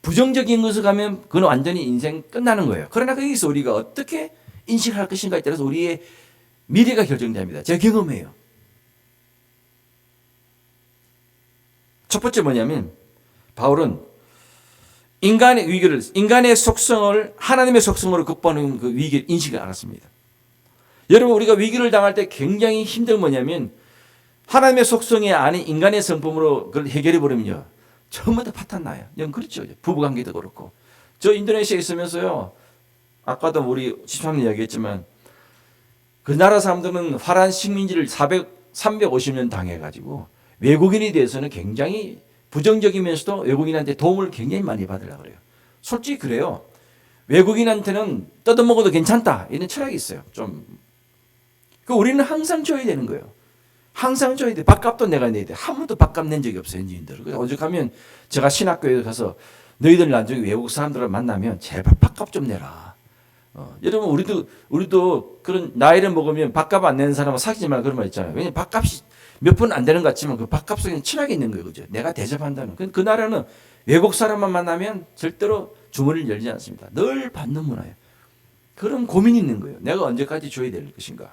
부정적인 것을 가면 그건 완전히 인생 끝나는 거예요. 그러나 거기서 우리가 어떻게 인식을 할 것인가에 따라서 우리의 미래가 결정됩니다. 제가 경험해요. 첫 번째 뭐냐면, 바울은 인간의 속성을 하나님의 속성으로 극복하는 그 위기를 인식을 알았습니다. 여러분 우리가 위기를 당할 때 굉장히 힘든 뭐냐면, 하나님의 속성이 아닌 인간의 성품으로 그걸 해결해 버리면요 전부 다 파탄 나요. 그렇죠. 부부관계도 그렇고. 저 인도네시아에 있으면서요, 아까도 우리 집사님 이야기했지만 그 나라 사람들은 화란 식민지를 350년 당해가지고 외국인에 대해서는 굉장히 부정적이면서도 외국인한테 도움을 굉장히 많이 받으려고 그래요. 솔직히 그래요. 외국인한테는 뜯어먹어도 괜찮다 이런 철학이 있어요. 우리는 항상 줘야 되는 거예요. 항상 줘야 돼. 밥값도 내가 내야 돼. 한 번도 밥값 낸 적이 없어요, 현지인들. 그래서 오죽하면 제가 신학교에 가서 너희들 나중에 외국 사람들을 만나면 제발 밥값 좀 내라. 여러분 우리도 그런 나이를 먹으면 밥값 안 내는 사람은 사귀지 말라 그런 말 있잖아요. 왜냐면 밥값이 몇 푼 안 되는 것 같지만 그 밥값 속에는 철학이 있는 거예요, 그죠? 내가 대접한다는. 그 나라는 외국 사람만 만나면 절대로 주머니를 열지 않습니다. 늘 받는 문화예요. 그런 고민이 있는 거예요. 내가 언제까지 줘야 될 것인가.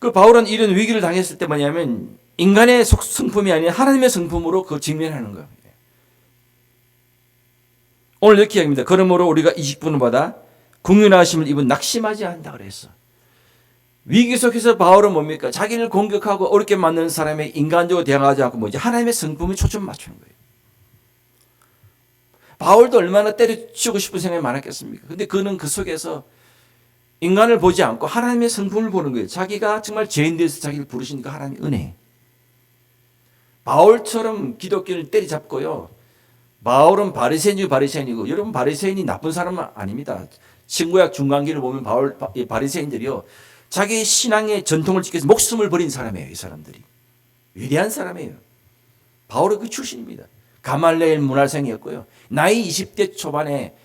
그 바울은 이런 위기를 당했을 때 뭐냐면 인간의 성품이 아닌 하나님의 성품으로 그 직면하는 거예요. 오늘 이렇게 이야기합니다. 그러므로 우리가 이 직분을 받아 궁휼하심을 입은 낙심하지 않는다 그랬어. 위기 속에서 바울은 뭡니까? 자기를 공격하고 어렵게 만드는 사람에 인간적으로 대응하지 않고 뭐지? 하나님의 성품에 초점 맞추는 거예요. 바울도 얼마나 때려치우고 싶은 생각이 많았겠습니까? 근데 그는 그 속에서 인간을 보지 않고 하나님의 성품을 보는 거예요. 자기가 정말 죄인 돼서 자기를 부르시니까 하나님의 은혜. 바울처럼 기독교를 때리잡고요. 바울은 바리새인이고 여러분 바리새인이 나쁜 사람은 아닙니다. 신구약 중간기를 보면 바리새인들이요. 자기 신앙의 전통을 지켜서 목숨을 버린 사람이에요. 이 사람들이. 위대한 사람이에요. 바울은 그 출신입니다. 가말레엘 문화생이었고요. 나이 20대 초반에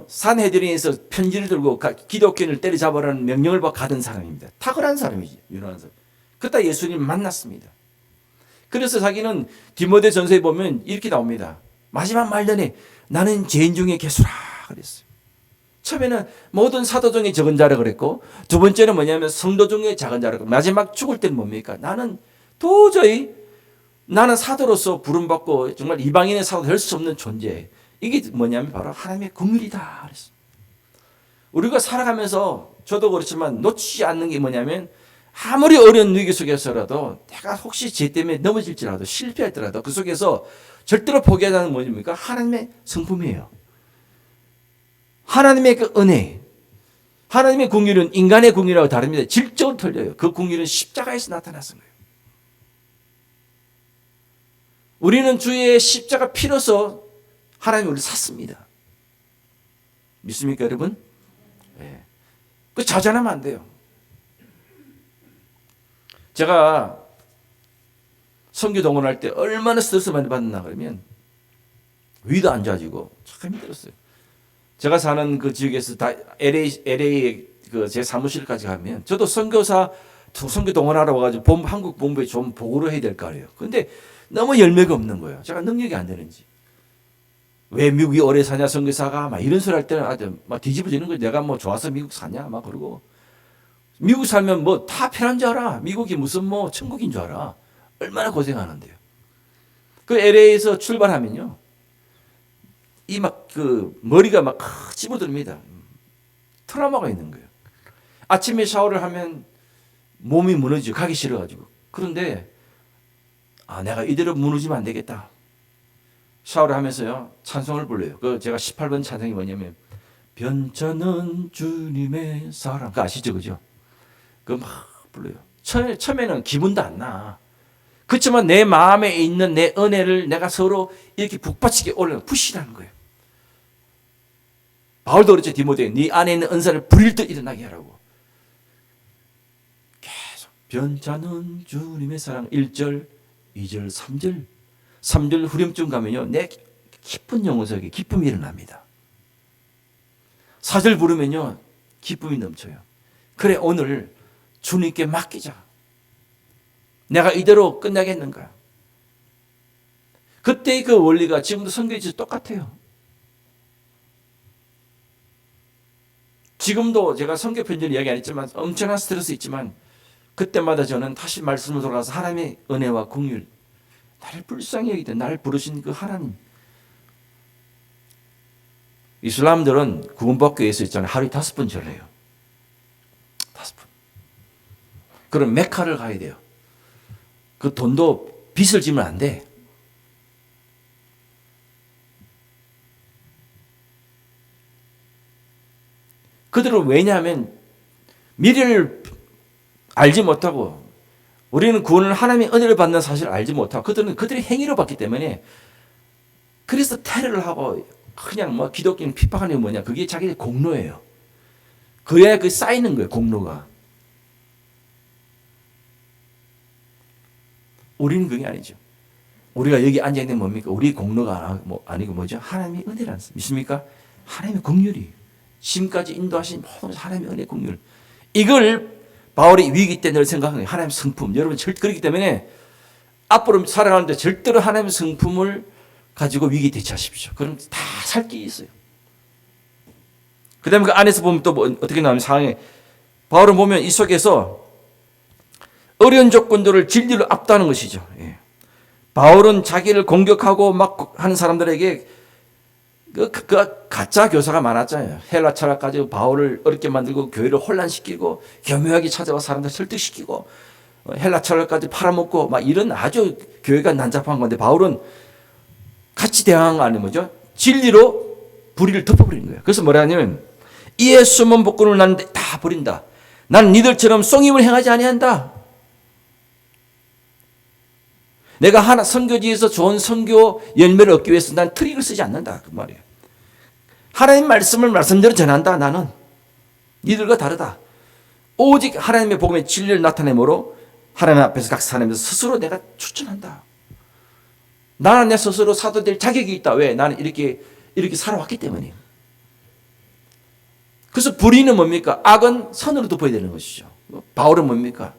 산헤드린에서 편지를 들고 기독교인을 때려잡으라는 명령을 받고 가던 사람입니다. 탁월한 사람이지. 유능한 사람. 그러다 예수님을 만났습니다. 그래서 자기는 디모데 전서에 보면 이렇게 나옵니다. 마지막 말전에 나는 죄인 중에 개수라 그랬어요. 처음에는 모든 사도 중에 적은 자라 그랬고 두 번째는 뭐냐면 성도 중에 작은 자라 그랬고 마지막 죽을 때는 뭡니까? 나는 도저히 나는 사도로서 부름받고 정말 이방인의 사도 될 수 없는 존재. 이게 뭐냐면 바로 하나님의 긍휼이다 그랬어요. 우리가 살아가면서 저도 그렇지만 놓치지 않는 게 뭐냐면 아무리 어려운 위기 속에서라도 내가 혹시 죄 때문에 넘어질지라도 실패할지라도 그 속에서 절대로 포기하지 않는 뭡니까? 하나님의 성품이에요. 하나님의 그 은혜. 하나님의 긍휼은 인간의 긍휼하고 다릅니다. 질적으로 틀려요. 그 긍휼은 십자가에서 나타났은 거예요. 우리는 주의 십자가 피로서 하나님이 우리를 샀습니다. 믿습니까, 여러분? 네. 그 자전하면 안 돼요. 제가 선교 동원할 때 얼마나 스트레스 많이 받나 그러면 위도 안 좋아지고 참 힘들었어요. 제가 사는 그 지역에서 다 LA 그 제 사무실까지 가면 저도 선교 동원하러 와가지고 한국 본부에 좀 보고를 해야 될 거 아니에요. 근데 너무 열매가 없는 거예요. 제가 능력이 안 되는지. 왜 미국이 오래 사냐 선교사가 막 이런 소리 할 때는 아주 막 뒤집어지는 거예요. 내가 뭐 좋아서 미국 사냐 막 그러고 미국 살면 뭐 다 편한 줄 알아. 미국이 무슨 뭐 천국인 줄 알아. 얼마나 고생하는데요. 그 LA에서 출발하면요. 이 막 그 머리가 막 집어듭니다. 트라우마가 있는 거예요. 아침에 샤워를 하면 몸이 무너지고 가기 싫어가지고. 그런데 내가 이대로 무너지면 안 되겠다. 샤워를 하면서요. 찬송을 불러요. 그 제가 18번 찬송이 뭐냐면 변찮은 주님의 사랑. 그거 아시죠? 그죠? 그거 막 불러요. 처음에는 기분도 안 나. 그렇지만 내 마음에 있는 내 은혜를 내가 서로 이렇게 북받치게 올려 푸시라는 거예요. 바울도 그렇죠. 디모데에 네 안에 있는 은사를 부릴 듯 일어나게 하라고. 계속 변찮은 주님의 사랑 1절, 2절, 3절. 3절 후렴쯤 가면요. 내 깊은 영혼 속에 기쁨이 일어납니다. 4절 부르면요. 기쁨이 넘쳐요. 그래 오늘 주님께 맡기자. 내가 이대로 끝나겠는가? 그때의 그 원리가 지금도 성경에서 똑같아요. 지금도 제가 성경 편지를 이야기 안 했지만 엄청난 스트레스 있지만 그때마다 저는 다시 말씀으로 돌아가서 하나님의 은혜와 긍휼 나를 불쌍히 여기다 나를 부르신 그 하나님. 이슬람들은 구원받기 위해서 있잖아요. 하루에 5번 절해요. 5번. 그럼 메카를 가야 돼요. 그 돈도 빚을 지면 안 돼. 그들은 왜냐하면 미래를 알지 못하고 우리는 구원을 하나님의 은혜를 받는 사실을 알지 못하고 그들은 그들의 행위로 받기 때문에 그래서 테러를 하고 그냥 뭐 기독교는 핍박하는 게 뭐냐. 그게 자기의 공로예요. 그래야 그 쌓이는 거예요. 공로가. 우리는 그게 아니죠. 우리가 여기 앉아있는 게 뭡니까? 우리 공로가 아니고 뭐죠? 하나님의 은혜라는 믿습니까? 하나님의 긍휼이 지금까지 인도하신 모든 하나님의 은혜 긍휼. 이걸 바울이 위기 때 늘 생각하는 거예요. 하나님의 성품. 여러분 절대 그렇기 때문에 앞으로 살아가는데 절대로 하나님의 성품을 가지고 위기 대처하십시오. 그럼 다 살 길이 있어요. 그 다음에 그 안에서 보면 또 뭐 어떻게 나오는 상황에 바울은 보면 이 속에서 어려운 조건들을 진리로 압도하는 것이죠. 예. 바울은 자기를 공격하고 막 하는 사람들에게 그 가짜 교사가 많았잖아요. 헬라 철학 가지고 바울을 어렵게 만들고 교회를 혼란시키고 교묘하게 찾아와 사람들 설득시키고 헬라 철학까지 팔아먹고 막 이런 아주 교회가 난잡한 건데 바울은 같이 대항한 거 아니면 뭐죠? 진리로 불의를 덮어버리는 거예요. 그래서 뭐라 하냐면 이에 숨은 복근을 난 다 버린다. 나는 니들처럼 썽임을 행하지 아니한다. 내가 하나 선교지에서 좋은 선교 열매를 얻기 위해서 난 트릭을 쓰지 않는다. 그 말이에요. 하나님 말씀을 말씀대로 전한다. 나는 니들과 다르다. 오직 하나님의 복음의 진리를 나타내므로 하나님 앞에서 각 사람에서 스스로 내가 추천한다. 나는 내 스스로 사도 될 자격이 있다. 왜? 나는 이렇게 살아왔기 때문에. 그래서 불의는 뭡니까? 악은 선으로 덮어야 되는 것이죠. 바울은 뭡니까?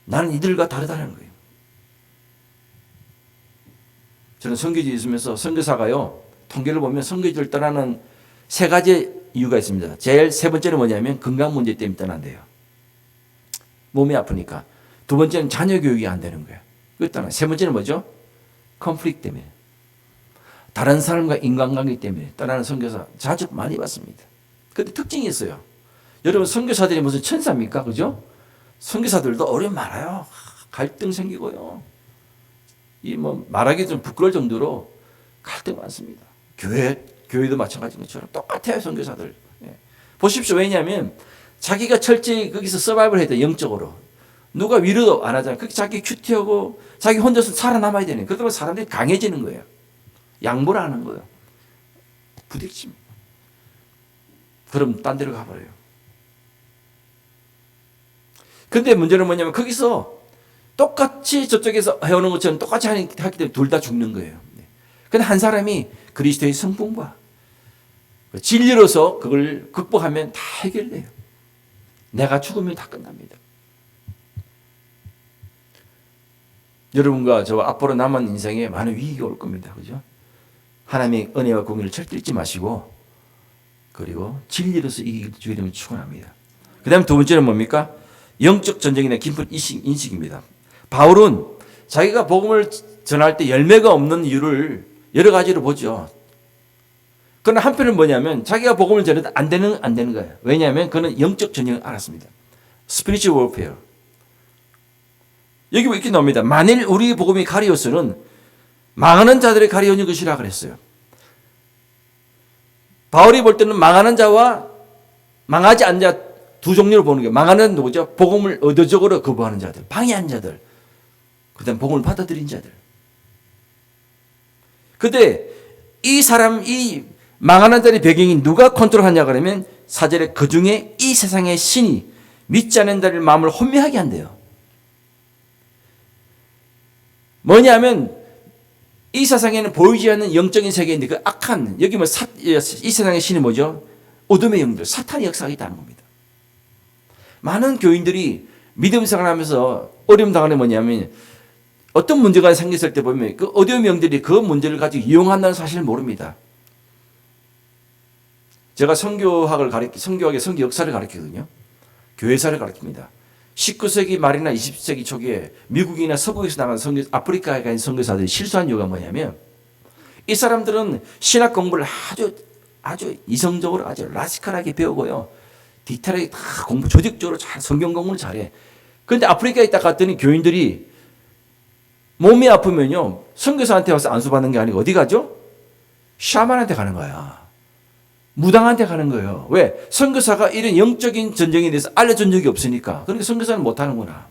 나는 이들과 다르다는 거예요. 저는 선교지에 있으면서 선교사가요, 통계를 보면 선교지를 떠나는 3가지 이유가 있습니다. 제일 세 번째는 뭐냐면 건강 문제 때문에 떠난대요. 몸이 아프니까. 2번째는 자녀 교육이 안 되는 거예요. 세 번째는 뭐죠? 컨플릭트 때문에. 다른 사람과 인간관계 때문에 떠나는 선교사 자주 많이 봤습니다. 근데 특징이 있어요. 여러분 선교사들이 무슨 천사입니까? 그죠? 선교사들도 어려움 많아요. 갈등 생기고요. 이 뭐 말하기 좀 부끄러울 정도로 갈등 많습니다. 교회도 마찬가지인 것처럼 똑같아요. 선교사들. 예. 보십시오. 왜냐하면 자기가 철저히 거기서 서바이벌 해야 돼. 영적으로. 누가 위로도 안 하잖아요. 그렇게 자기 큐티하고 자기 혼자서 살아남아야 되네. 그러다 보면 사람들이 강해지는 거예요. 양보를 하는 거예요. 부딪힘. 그럼 딴 데로 가버려요. 근데 문제는 뭐냐면 거기서 똑같이 저쪽에서 해오는 것처럼 똑같이 하기 때문에 둘 다 죽는 거예요. 근데 한 사람이 그리스도의 성품과 진리로서 그걸 극복하면 다 해결돼요. 내가 죽으면 다 끝납니다. 여러분과 저 앞으로 남은 인생에 많은 위기가 올 겁니다. 그죠? 하나님의 은혜와 공의를 절대 잊지 마시고 그리고 진리로서 이길 수 있는 축원합니다. 그 다음에 2번째는 뭡니까? 영적 전쟁이나 깊은 인식입니다. 바울은 자기가 복음을 전할 때 열매가 없는 이유를 여러 가지로 보죠. 그러나 한편은 뭐냐면 자기가 복음을 전해도 안 되는 거예요. 왜냐하면 그는 영적 전쟁을 알았습니다. Spiritual warfare. 여기 이렇게 나옵니다. 만일 우리 복음이 가리오스는 망하는 자들의 가리오는 것이라 그랬어요. 바울이 볼 때는 망하는 자와 망하지 않는 자 두 종류를 보는 거예요. 망하는 누구죠? 복음을 의도적으로 거부하는 자들, 방해한 자들, 그 다음 복음을 받아들인 자들. 근데 이 망하는 자의 배경이 누가 컨트롤하냐 그러면 4절에 그 중에 이 세상의 신이 믿지 않는 자의 마음을 혼미하게 한대요. 뭐냐면 이 세상에는 보이지 않는 영적인 세계인데 그 악한 여기 이 세상의 신이 뭐죠? 어둠의 영들, 사탄의 역사가 있다는 겁니다. 많은 교인들이 믿음 생활하면서 어려움 당하는 게 뭐냐면 어떤 문제가 생겼을 때 보면 그 어려운 영들이 그 문제를 가지고 이용한다는 사실을 모릅니다. 제가 선교학의 선교 역사를 가르치거든요. 교회사를 가르칩니다. 19세기 말이나 20세기 초기에 미국이나 서구에서 나간 아프리카에 간 선교사들이 실수한 이유가 뭐냐면 이 사람들은 신학 공부를 아주 이성적으로 아주 라시칼하게 배우고요. 디테일하게 다 조직적으로 잘 성경 공부를 잘해. 그런데 아프리카에 딱 갔더니 교인들이 몸이 아프면요 선교사한테 와서 안수받는 게 아니고 어디 가죠? 샤만한테 가는 거야. 무당한 데 가는 거예요. 왜? 선교사가 이런 영적인 전쟁에 대해서 알려준 적이 없으니까. 그러니까 선교사는 못하는구나.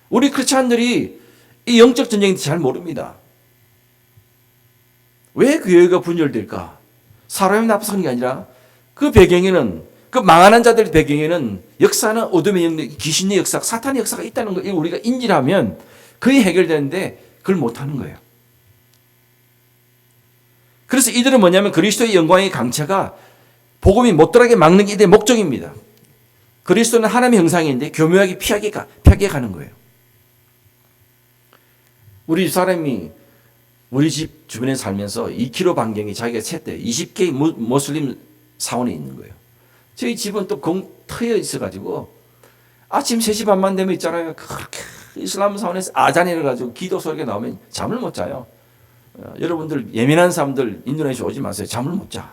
우리 크리스찬들이 이 영적 전쟁에 대해서 잘 모릅니다. 왜 교회가 분열될까? 사람이 나빠서 그런 게 아니라 그 배경에는, 그 망하는 자들의 배경에는 역사는 어둠의 영역, 귀신의 역사, 사탄의 역사가 있다는 걸 우리가 인지를 하면 거의 해결되는데 그걸 못하는 거예요. 그래서 이들은 뭐냐면 그리스도의 영광의 강체가 복음이 못 들어가게 막는 게 이들의 목적입니다. 그리스도는 하나님의 형상인데 교묘하게 피하게 가는 거예요. 우리 사람이 우리 집 주변에 살면서 2km 반경이 자기가 셌대. 20개의 모슬림 사원이 있는 거예요. 저희 집은 또 트여 있어가지고 아침 3시 반만 되면 있잖아요. 그렇게 이슬람 사원에서 아잔이라 가지고 기도 소리가 나오면 잠을 못 자요. 여러분들 예민한 사람들 인도네시아 오지 마세요. 잠을 못 자.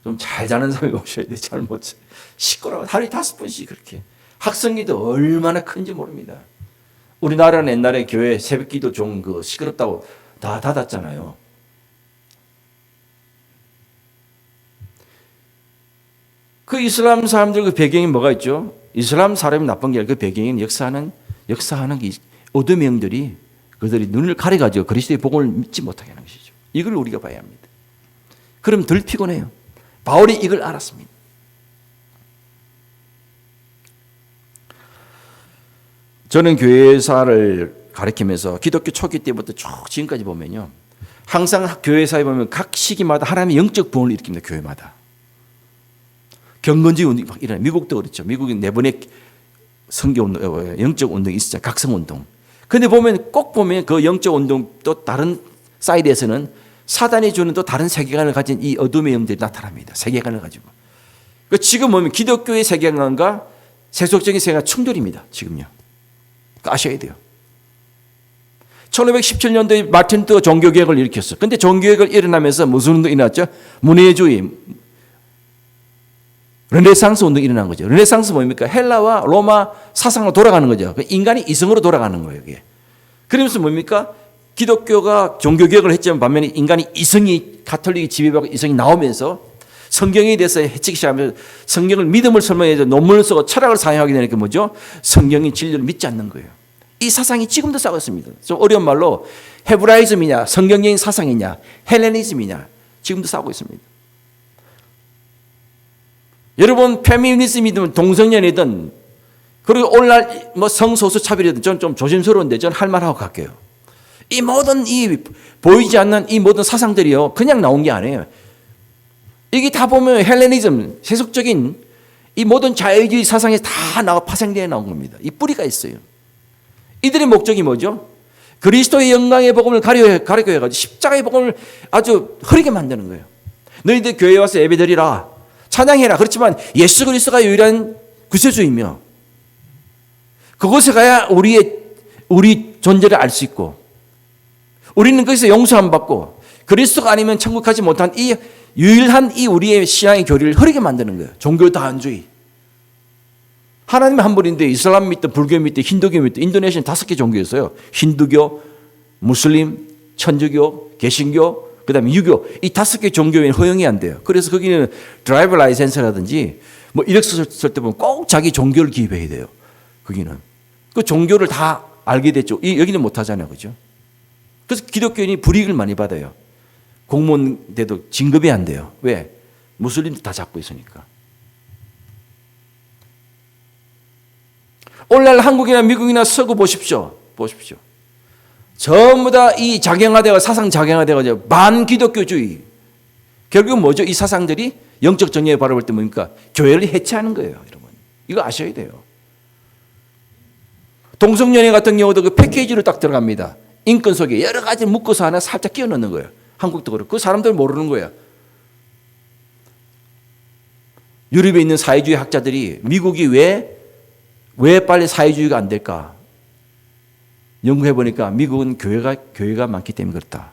좀 잘 자는 사람이 오셔야 돼. 잘 못 자. 시끄러워. 하루에 5번씩 그렇게. 학성기도 얼마나 큰지 모릅니다. 우리나라는 옛날에 교회 새벽기도 좀 시끄럽다고 다 닫았잖아요. 그 이슬람 사람들 그 배경이 뭐가 있죠? 이슬람 사람이 나쁜 게 아니라 그 배경에는 역사하는 어둠의 영들이 그들이 눈을 가려가지고 그리스도의 복음을 믿지 못하게 하는 것이죠. 이걸 우리가 봐야 합니다. 그럼 덜 피곤해요. 바울이 이걸 알았습니다. 저는 교회사를 가르치면서 기독교 초기 때부터 쭉 지금까지 보면요. 항상 교회사에 보면 각 시기마다 하나님의 영적 부흥을 일으킵니다. 교회마다. 경건주의 운동이 막 일어나요. 미국도 그렇죠. 미국이 4번의 선교운동, 영적 운동이 있었잖아요. 각성운동. 근데 꼭 보면 그 영적 운동 또 다른 사이드에서는 사단이 주는 또 다른 세계관을 가진 이 어둠의 영들이 나타납니다. 세계관을 가지고. 지금 보면 기독교의 세계관과 세속적인 세계관 충돌입니다. 지금요. 아셔야 돼요. 1517년도에 마틴 루터 종교개혁을 일으켰어요. 근데 종교개혁을 일어나면서 무슨 운동이 일어났죠? 문해주의, 르네상스 운동이 일어난 거죠. 르네상스 뭡니까? 헬라와 로마 사상으로 돌아가는 거죠. 인간이 이성으로 돌아가는 거예요. 이게. 그러면서 뭡니까? 기독교가 종교개혁을 했지만 반면에 인간이 이성이 가톨릭이 지배받고 이성이 나오면서 성경에 대해서 해치기 시작하면서 성경을 믿음을 설명해서 논문을 쓰고 철학을 사용하게 되니까 뭐죠? 성경의 진리를 믿지 않는 거예요. 이 사상이 지금도 싸고 있습니다. 좀 어려운 말로 헤브라이즘이냐 성경적인 사상이냐 헬레니즘이냐 지금도 싸우고 있습니다. 여러분 페미니즘이든 동성연이든 그리고 오늘날 성소수 차별이든 저는 좀 조심스러운데 저는 할 말하고 갈게요. 이 모든 보이지 않는 이 모든 사상들이요 그냥 나온 게 아니에요. 이게 다 보면 헬레니즘 세속적인 이 모든 자유주의 사상에 다 파생되어 나온 겁니다. 이 뿌리가 있어요. 이들의 목적이 뭐죠? 그리스도의 영광의 복음을 가리켜 해가지고 십자가의 복음을 아주 흐리게 만드는 거예요. 너희들 교회에 와서 예배드리라 찬양해라. 그렇지만 예수 그리스도가 유일한 구세주이며 그곳에 가야 우리 존재를 알 수 있고 우리는 거기서 용서함 받고 그리스도가 아니면 천국 가지 못한 이 유일한 이 우리의 신앙의 교리를 흐리게 만드는 거예요. 종교 다원주의. 하나님 한 분인데 이슬람 믿든 불교 믿든 힌두교 믿든 인도네시아는 5개 종교였어요. 힌두교, 무슬림, 천주교, 개신교, 그 다음에 유교. 이 5개 종교에는 허용이 안 돼요. 그래서 거기는 드라이버 라이센스라든지 이력서 쓸 때 보면 꼭 자기 종교를 기입해야 돼요. 거기는. 그 종교를 다 알게 됐죠. 여기는 못 하잖아요. 그죠? 그래서 기독교인이 불이익을 많이 받아요. 공무원 돼도 진급이 안 돼요. 왜? 무슬림도 다 잡고 있으니까. 오늘날 한국이나 미국이나 서구 보십시오. 전부 다 이 작용화되고 사상 작용화되고 반기독교주의. 결국은 뭐죠? 이 사상들이 영적 정의에 바라볼 때 뭡니까? 교회를 해체하는 거예요. 여러분. 이거 아셔야 돼요. 동성연애 같은 경우도 그 패키지로 딱 들어갑니다. 인권 속에 여러 가지 묶어서 하나 살짝 끼워 넣는 거예요. 한국도 그렇고 그 사람들 모르는 거예요. 유럽에 있는 사회주의 학자들이 미국이 왜 빨리 사회주의가 안 될까? 연구해 보니까 미국은 교회가 많기 때문에 그렇다.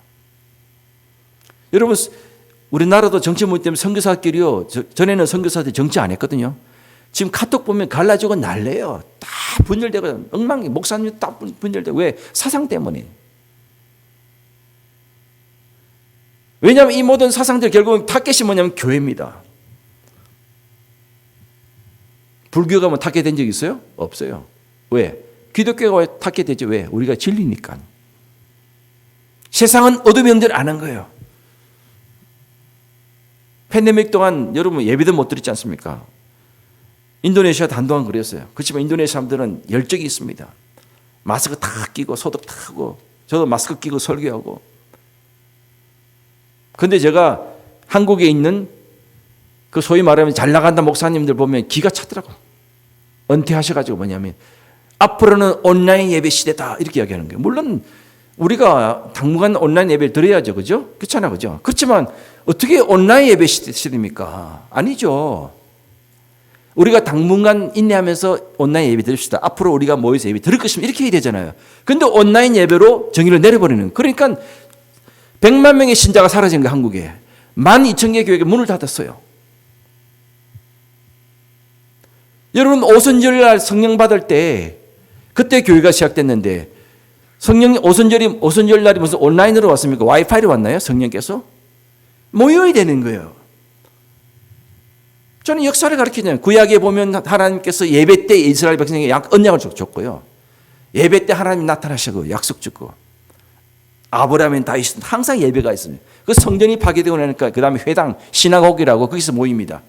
여러분 우리나라도 정치 문제 때문에 선교사끼리요. 전에는 선교사들이 정치 안 했거든요. 지금 카톡 보면 갈라지고 난래요. 다 분열되고 엉망이 목사님 다 분열되고 왜? 사상 때문에. 왜냐하면 이 모든 사상들 결국은 타겟이 뭐냐면 교회입니다. 불교가 뭐 타겟된 적 있어요? 없어요. 왜? 기독교가 타겟되죠. 왜? 우리가 진리니까. 세상은 어둠의 영들 아는 거예요. 팬데믹 동안 여러분 예배도 못 드렸지 않습니까? 인도네시아도 한동안 그랬어요. 그렇지만 인도네시아 사람들은 열정이 있습니다. 마스크 다 끼고 소독 다 하고 저도 마스크 끼고 설교하고. 근데 제가 한국에 있는 그 소위 말하면 잘 나간다 목사님들 보면 기가 차더라고요. 은퇴하셔가지고 뭐냐면 앞으로는 온라인 예배 시대다 이렇게 이야기하는 거예요. 물론 우리가 당분간 온라인 예배를 드려야죠. 그죠? 그렇잖아. 그죠? 그렇지만 어떻게 온라인 예배 시대입니까? 아니죠. 우리가 당분간 인내하면서 온라인 예배 드립시다. 앞으로 우리가 모여서 예배 드릴 것이면 이렇게 해야 되잖아요. 근데 온라인 예배로 정의를 내려버리는. 그러니까 100만 명의 신자가 사라진 거예요. 한국에. 12,000개 교회가 문을 닫았어요. 여러분 오순절날 성령 받을 때 그때 교회가 시작됐는데 성령 오순절날이 무슨 온라인으로 왔습니까? 와이파이로 왔나요? 성령께서? 모여야 되는 거예요. 저는 역사를 가르치잖아요. 구약에 보면 하나님께서 예배 때 이스라엘 백성에게 언약을 줬고요. 예배 때 하나님 나타나시고 약속 주고 아브라함인 다윗은 항상 예배가 있습니다. 그 성전이 파괴되고 나니까 그 다음에 회당 시나고기라고 거기서 모입니다.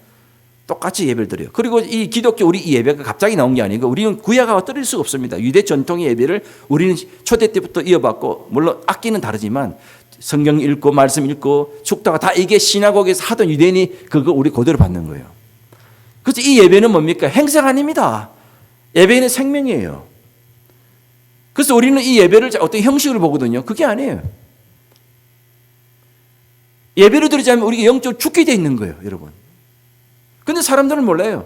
똑같이 예배를 드려요. 그리고 이 기독교 우리 이 예배가 갑자기 나온 게 아니고 우리는 구약하고 떨어질 수가 없습니다. 유대 전통의 예배를 우리는 초대 때부터 이어받고 물론 악기는 다르지만 성경 읽고 말씀 읽고 축도가 다 이게 시나고기에서 하던 유대인이 그거 우리 그대로 받는 거예요. 그래서 이 예배는 뭡니까? 행사가 아닙니다. 예배는 생명이에요. 그래서 우리는 이 예배를 어떤 형식으로 보거든요. 그게 아니에요. 예배를 드리자면 우리가 영적으로 죽게 돼 있는 거예요, 여러분. 근데 사람들은 몰라요.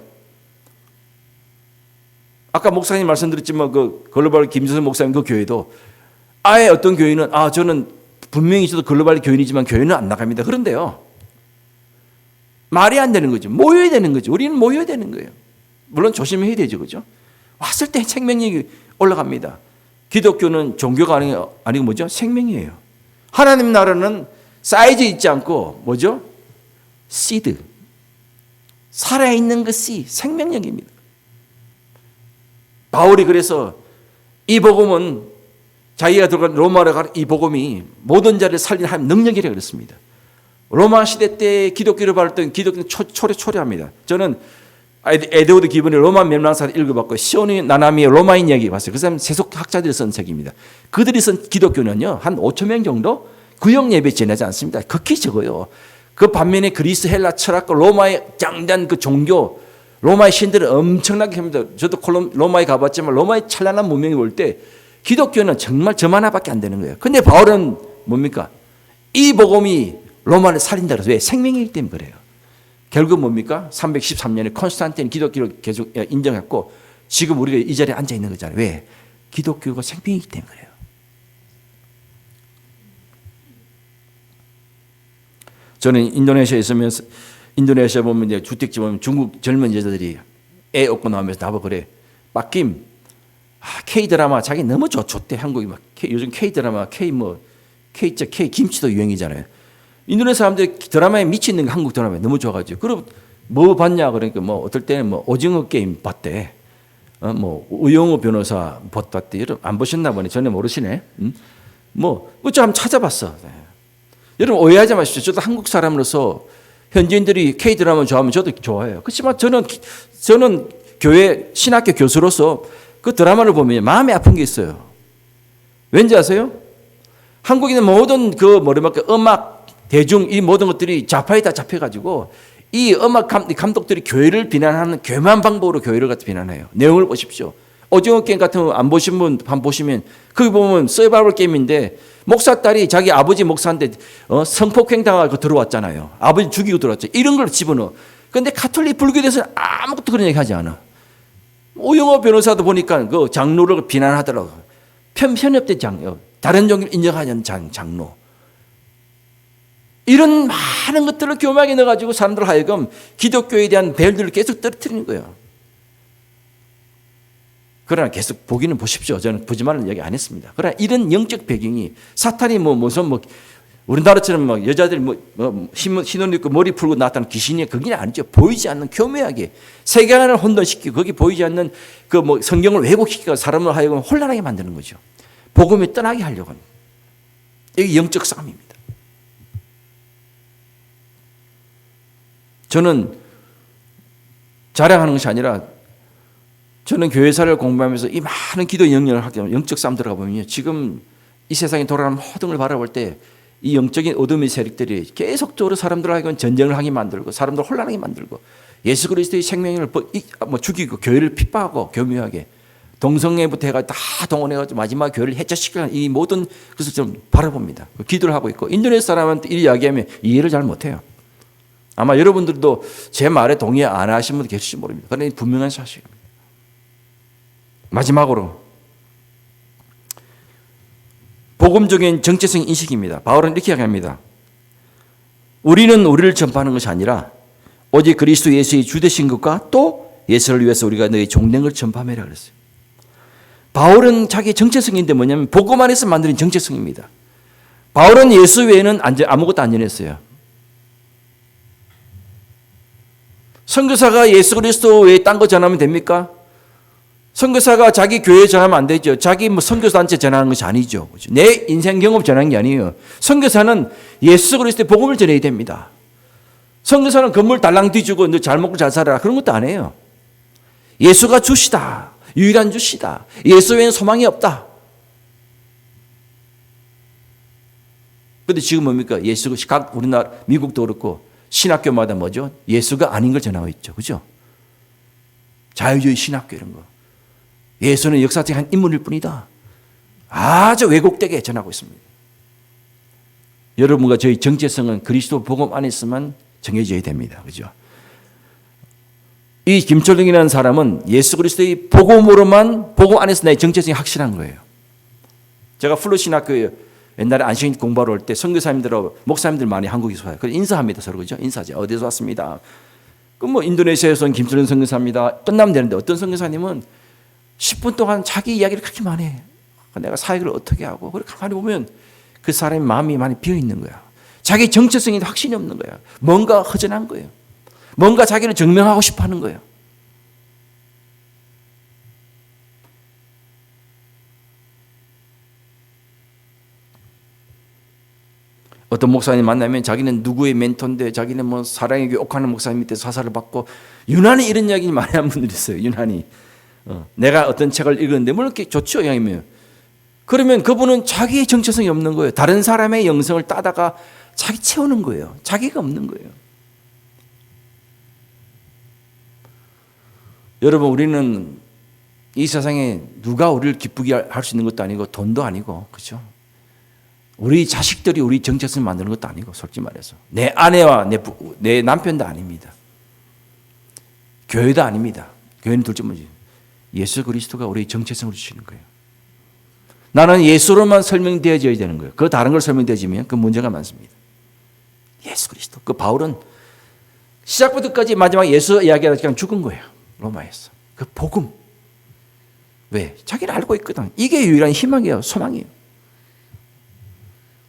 아까 목사님 말씀드렸지만 그 글로벌 김수선 목사님 그 교회도 아예 어떤 교회는 저는 분명히 저도 글로벌 교인이지만 교회는 안 나갑니다. 그런데요. 말이 안 되는 거죠. 모여야 되는 거죠. 우리는 모여야 되는 거예요. 물론 조심해야 되죠. 그죠? 왔을 때 생명력이 올라갑니다. 기독교는 종교가 아니고 뭐죠? 생명이에요. 하나님 나라는 사이즈 있지 않고 뭐죠? 씨드. 살아있는 그 씨, 생명력입니다. 바울이 그래서 이 복음은 자기가 들어간 로마로 갈 이 복음이 모든 자를 살리는 하나님 능력이라고 그랬습니다. 로마 시대 때 기독교를 받을 때 기독교는 초래합니다. 저는 에드워드 기본의 로마 멸망사를 읽어봤고 시오니 나나미의 로마인 이야기 봤어요. 그 사람 세속학자들이 쓴 책입니다. 그들이 쓴 기독교는요 한 5천 명 정도 구역 예배 지내지 않습니다. 극히 적어요. 그 반면에 그리스 헬라 철학과 로마의 장대한 그 종교 로마의 신들은 엄청나게 합니다. 저도 로마에 가봤지만 로마의 찬란한 문명이 올 때 기독교는 정말 저 하나밖에 안 되는 거예요. 근데 바울은 뭡니까? 이 복음이 로마를 살린다 그래서 왜? 생명이기 때문에 그래요. 결국 뭡니까? 313년에 콘스탄틴 기독교를 계속 인정했고 지금 우리가 이 자리에 앉아 있는 거잖아요. 왜? 기독교가 생명이기 때문에 그래요. 저는 인도네시아에 있으면서 인도네시아 보면 이제 주택지 보면 중국 젊은 여자들이 애 업고 나오면서 나보고 그래. 막김 K-드라마 자기 너무 좋대. 한국이 막 요즘 K-드라마 K 김치도 유행이잖아요. 인도네시아 사람들이 드라마에 미치는 게 한국 드라마에 너무 좋아가지고 그럼 뭐 봤냐 그러니까 뭐 어떨 때는 뭐 오징어 게임 봤대. 뭐 우영우 변호사 봤대. 여러분 안 보셨나 보네. 전혀 모르시네. 뭐 그저 한번 찾아봤어. 여러분 오해하지 마십시오. 저도 한국 사람으로서 현지인들이 K-드라마 좋아하면 저도 좋아해요. 그렇지만 저는 교회 신학교 교수로서 그 드라마를 보면 마음이 아픈 게 있어요. 왠지 아세요? 한국인은 모든 그 음악 대중 이 모든 것들이 좌파에 다 잡혀가지고 이 음악 감독들이 교회를 비난하는 교만 방법으로 교회를 갖다 비난해요. 내용을 보십시오. 오징어 게임 같은 거 안 보신 분 한 보시면 거기 보면 서바이벌 게임인데 목사 딸이 자기 아버지 목사한테 성폭행 당하고 들어왔잖아요. 아버지 죽이고 들어왔죠. 이런 걸 집어넣어. 그런데 가톨릭 불교에 대해서는 아무것도 그런 얘기 하지 않아. 오영호 변호사도 보니까 그 장로를 비난하더라고. 편협된 장로, 다른 종교를 인정하지 않는 장로. 이런 많은 것들을 교막에 넣어가지고 사람들 하여금 기독교에 대한 벨들을 계속 떨어뜨리는 거예요. 그러나 계속 보기는 보십시오. 저는 보지 말라는 얘기 안 했습니다. 그러나 이런 영적 배경이 사탄이 무슨 우리나라처럼 막 여자들이 흰옷 입고 머리 풀고 나타나는 귀신이 그게 아니죠. 보이지 않는 교묘하게 세계관을 혼돈시키고 거기 보이지 않는 그 성경을 왜곡시키고 사람을 하여금 혼란하게 만드는 거죠. 복음이 떠나게 하려고 합니다. 이게 영적 싸움입니다. 저는 자랑하는 것이 아니라 저는 교회사를 공부하면서 이 많은 기도 영역을 하게 되면 영적 싸움 들어가 보면요. 지금 이 세상에 돌아가는 모든 걸 바라볼 때 이 영적인 어둠의 세력들이 계속적으로 사람들에게 전쟁을 하게 만들고 사람들을 혼란하게 만들고 예수 그리스도의 생명을 죽이고 교회를 핍박하고 교묘하게 동성애부터 해가지고 다 동원해가지고 마지막 교회를 해체시키는 이 모든 것을 좀 바라봅니다. 기도를 하고 있고 인도네시아 사람한테 이 이야기하면 이해를 잘 못해요. 아마 여러분들도 제 말에 동의 안 하시는 분도 계실지 모릅니다. 그런데 분명한 사실입니다. 마지막으로 복음적인 정체성 인식입니다. 바울은 이렇게 이야기합니다. 우리는 우리를 전파하는 것이 아니라 오직 그리스도 예수의 주되신 것과 또 예수를 위해서 우리가 너희 종된 걸 전파하매라 그랬어요. 바울은 자기의 정체성인데 뭐냐면 복음 안에서 만드는 정체성입니다. 바울은 예수 외에는 아무것도 안 전했어요. 선교사가 예수 그리스도 외에 딴 거 전하면 됩니까? 선교사가 자기 교회 전하면 안 되죠. 자기 선교사한테 전하는 것이 아니죠. 내 인생 경험 전하는 게 아니에요. 선교사는 예수 그리스도의 복음을 전해야 됩니다. 선교사는 건물 달랑 뒤주고 너 잘 먹고 잘 살아라 그런 것도 안 해요. 예수가 주시다. 유일한 주시다. 예수 외에는 소망이 없다. 그런데 지금 뭡니까? 예수가 각 우리나라 미국도 그렇고 신학교마다 뭐죠? 예수가 아닌 걸 전하고 있죠. 그죠? 자유주의 신학교 이런 거. 예수는 역사적인 한 인물일 뿐이다. 아주 왜곡되게 전하고 있습니다. 여러분과 저희 정체성은 그리스도 복음 안에서만 정해져야 됩니다. 그죠? 이 김철웅이라는 사람은 예수 그리스도의 복음으로만 복음 안에서 나의 정체성이 확실한 거예요. 제가 플러신학교에 옛날에 안식 공부하러 올 때 선교사님들하고 목사님들 많이 한국에서 와요. 그래서 인사합니다. 서로 그죠? 인사하죠. 어디서 왔습니다. 그럼 인도네시아에서 온 김철웅 선교사입니다. 끝나면 되는데 어떤 선교사님은 10분 동안 자기 이야기를 그렇게 많이 해. 내가 사역을 어떻게 하고 그렇게 가만히 보면 그 사람의 마음이 많이 비어 있는 거야. 자기 정체성이 확신이 없는 거야. 뭔가 허전한 거예요. 뭔가 자기를 증명하고 싶어 하는 거예요. 어떤 목사님 만나면 자기는 누구의 멘토인데 자기는 사랑에게 옥하는 목사님 밑에 사사를 받고 유난히 이런 이야기 많이 하는 분들이 있어요. 유난히. 내가 어떤 책을 읽었는데 물론 그렇게 좋죠. 양이면. 그러면 그분은 자기의 정체성이 없는 거예요. 다른 사람의 영성을 따다가 자기 채우는 거예요. 자기가 없는 거예요. 여러분 우리는 이 세상에 누가 우리를 기쁘게 할 수 있는 것도 아니고 돈도 아니고 그렇죠? 우리 자식들이 우리 정체성을 만드는 것도 아니고 솔직히 말해서 내 아내와 내 남편도 아닙니다. 교회도 아닙니다. 교회는 둘째 문제. 예수 그리스도가 우리의 정체성을 주시는 거예요. 나는 예수로만 설명되어져야 되는 거예요. 그 다른 걸 설명되어지면 그 문제가 많습니다. 예수 그리스도. 그 바울은 시작부터 끝까지 마지막 예수 이야기하다 그냥 죽은 거예요. 로마에서. 그 복음. 왜? 자기는 알고 있거든. 이게 유일한 희망이에요. 소망이에요.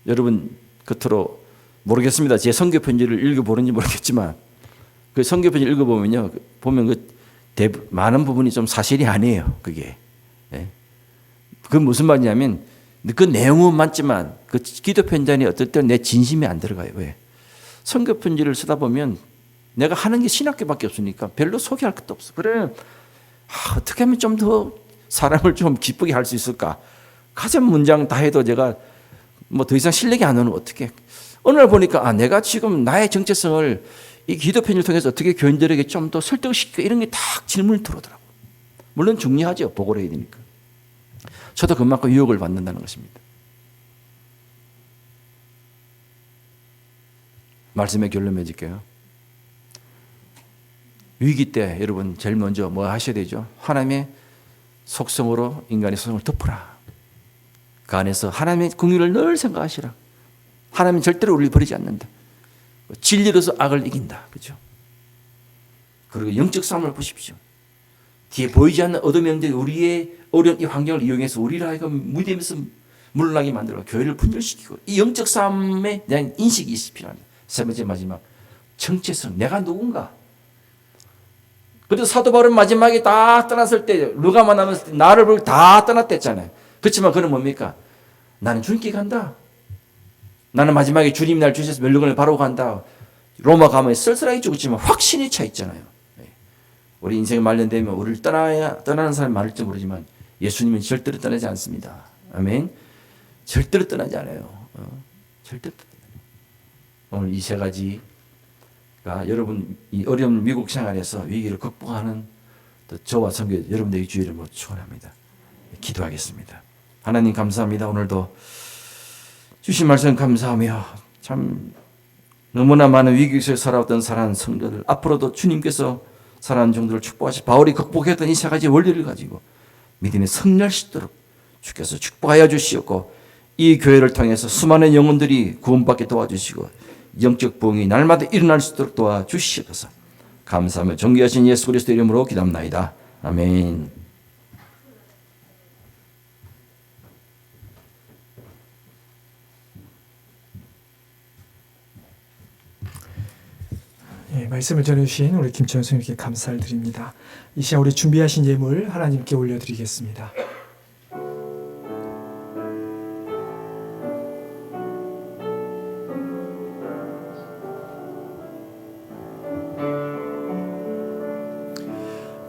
여러분 겉으로 모르겠습니다. 제 선교 편지를 읽어보는지 모르겠지만 그 선교 편지 읽어보면요. 보면 많은 부분이 좀 사실이 아니에요. 그게. 네. 그건 무슨 말이냐면 그 내용은 맞지만 그 기도 편지 안에 어떨 때는 내 진심이 안 들어가요. 왜? 선교 편지를 쓰다 보면 내가 하는 게 신학교밖에 없으니까 별로 소개할 것도 없어. 그래. 어떻게 하면 좀 더 사람을 좀 기쁘게 할 수 있을까? 가장 문장 다 해도 제가 더 이상 실력이 안 오면 어떻게? 어느 날 보니까 내가 지금 나의 정체성을 이 기도 편지를 통해서 어떻게 교인들에게 좀 더 설득시키고 이런 게 딱 질문이 들어오더라고요. 물론 중요하죠. 보고를 해야 되니까. 저도 그만큼 유혹을 받는다는 것입니다. 말씀의 결론 맺을게요. 위기 때 여러분 제일 먼저 뭐 하셔야 되죠? 하나님의 속성으로 인간의 속성을 덮으라. 그 안에서 하나님의 긍휼을 늘 생각하시라. 하나님은 절대로 우리를 버리지 않는다. 진리로서 악을 이긴다. 그죠? 그리고 영적 싸움을 보십시오. 뒤에 보이지 않는 어둠의 영들이 우리의 어려운 이 환경을 이용해서 우리를 하여금 무디면서 물러나게 만들고 교회를 분열시키고 이 영적 싸움에 대한 인식이 필요합니다. 세 번째 마지막 정체성. 내가 누군가. 그래서 사도 바울은 마지막에 다 떠났을 때 누가 만나면서 나를 보고 다 떠났댔잖아요. 그렇지만 그는 뭡니까? 나는 주님께 간다. 나는 마지막에 주님이 날 주셔서 멸류관을 바로 간다. 로마 가면 쓸쓸하게 죽었지만 확신이 차 있잖아요. 우리 인생이 말년되면 우리를 떠나는 사람이 많을지 모르지만 예수님은 절대로 떠나지 않습니다. 아멘. 절대로 떠나지 않아요. 절대로 떠나지 않아요. 오늘 이 세 가지가 여러분 이 어려운 미국 생활에서 위기를 극복하는 또 저와 성교 여러분들의 주의를 축원합니다. 기도하겠습니다. 하나님 감사합니다. 오늘도 주신 말씀 감사하며 참 너무나 많은 위기 속에 살아왔던 사랑하는 성도들 앞으로도 주님께서 사랑하는 종들을 축복하시 바울이 극복했던 이 세 가지 원리를 가지고 믿음이 성렬시도록 주께서 축복하여 주시옵고 이 교회를 통해서 수많은 영혼들이 구원받게 도와주시고 영적 부흥이 날마다 일어날 수 있도록 도와주시옵소서. 감사하며 존귀하신 예수 그리스도 이름으로 기도합나이다. 아멘. 예, 말씀을 전해주신 우리 김천 선생님께 감사를 드립니다. 이 시간 우리 준비하신 예물 하나님께 올려드리겠습니다.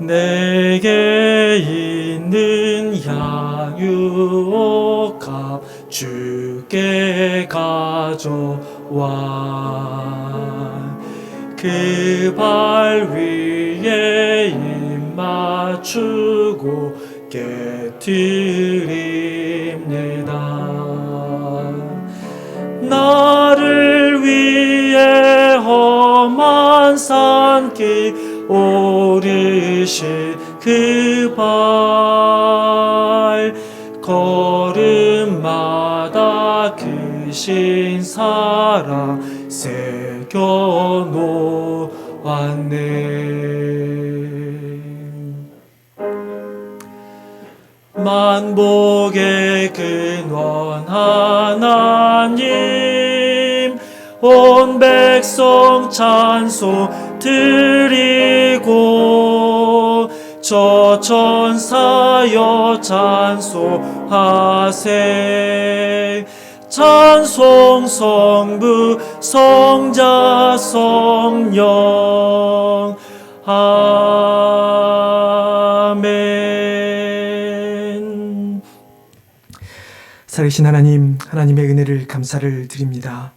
내게 있는 양육값 주께 가져와 그 발 위에 입 맞추고 깨트립니다. 나를 위해 험한 산길 오르신 그 발 걸음마다 크신 사랑 새겨 놓았네. 만복의 근원 하나님 온 백성 찬송 드리고 저 천사여 찬송하세. 찬송 성부 성자 성령 아멘. 살아계신 하나님, 하나님의 은혜를 감사를 드립니다.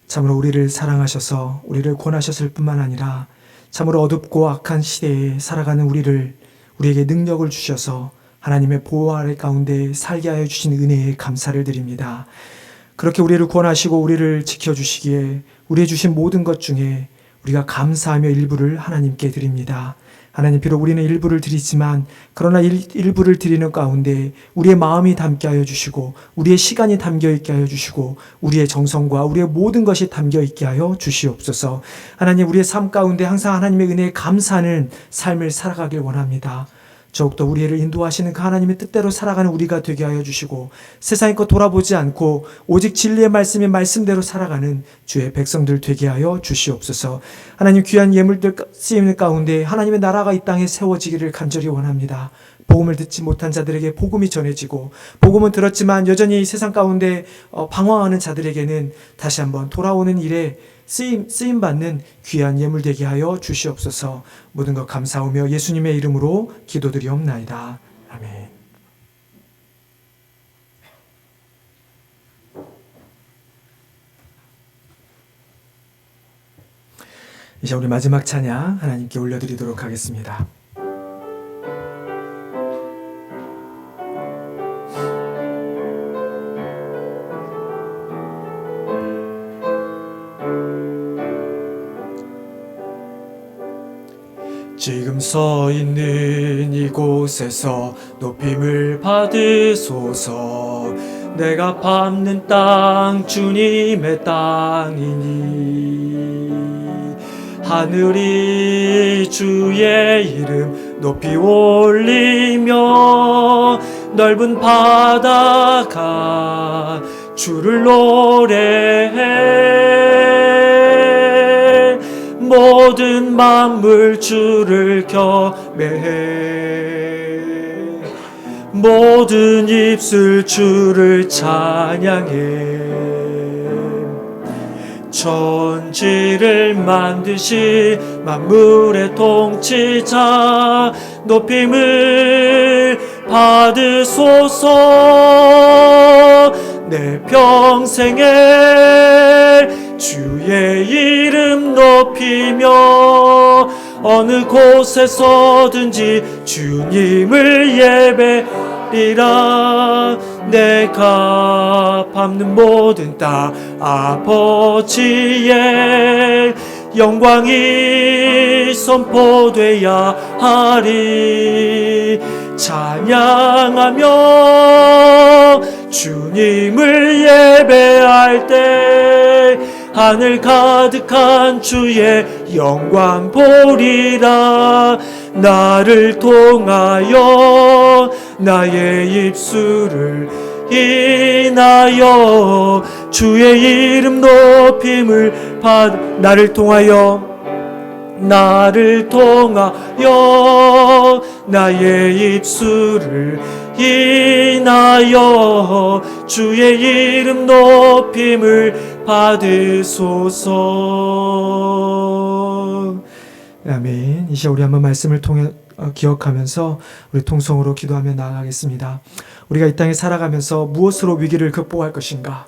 참으로 우리를 사랑하셔서 우리를 권하셨을 뿐만 아니라 참으로 어둡고 악한 시대에 살아가는 우리에게 능력을 주셔서 하나님의 보호 아래 가운데 살게 하여 주신 은혜에 감사를 드립니다. 그렇게 우리를 구원하시고 우리를 지켜주시기에 우리의 주신 모든 것 중에 우리가 감사하며 일부를 하나님께 드립니다. 하나님, 비록 우리는 일부를 드리지만 그러나 일부를 드리는 가운데 우리의 마음이 담게 하여 주시고 우리의 시간이 담겨 있게 하여 주시고 우리의 정성과 우리의 모든 것이 담겨 있게 하여 주시옵소서. 하나님, 우리의 삶 가운데 항상 하나님의 은혜에 감사하는 삶을 살아가길 원합니다. 더욱더 우리를 인도하시는 그 하나님의 뜻대로 살아가는 우리가 되게 하여 주시고 세상의 것 돌아보지 않고 오직 진리의 말씀의 말씀대로 살아가는 주의 백성들 되게 하여 주시옵소서. 하나님, 귀한 예물들 쓰이는 가운데 하나님의 나라가 이 땅에 세워지기를 간절히 원합니다. 복음을 듣지 못한 자들에게 복음이 전해지고 복음은 들었지만 여전히 세상 가운데 방황하는 자들에게는 다시 한번 돌아오는 일에 쓰임받는 귀한 예물 되게 하여 주시옵소서. 모든 것 감사하며 예수님의 이름으로 기도드리옵나이다. 아멘. 이제 우리 마지막 찬양 하나님께 올려드리도록 하겠습니다. 지금 서 있는 이곳에서 높임을 받으소서. 내가 밟는 땅 주님의 땅이니 하늘이 주의 이름 높이 올리며 넓은 바다가 주를 노래해 모든 만물 주를 경배해 모든 입술 주를 찬양해 천지를 만드시 만물의 통치자 높임을 받으소서 내 평생에 주의 이름 높이며 어느 곳에서든지 주님을 예배리라 내가 밟는 모든 땅 아버지의 영광이 선포되어야 하리 찬양하며 주님을 예배할 때 하늘 가득한 주의 영광 보리라 나를 통하여 나의 입술을 인하여 주의 이름 높임을 나를 통하여 나의 입술을 인하여 주의 이름 높임을 받으소서. 아멘. 이제 우리 한번 말씀을 통해 기억하면서 우리 통성으로 기도하며 나아가겠습니다. 우리가 이 땅에 살아가면서 무엇으로 위기를 극복할 것인가?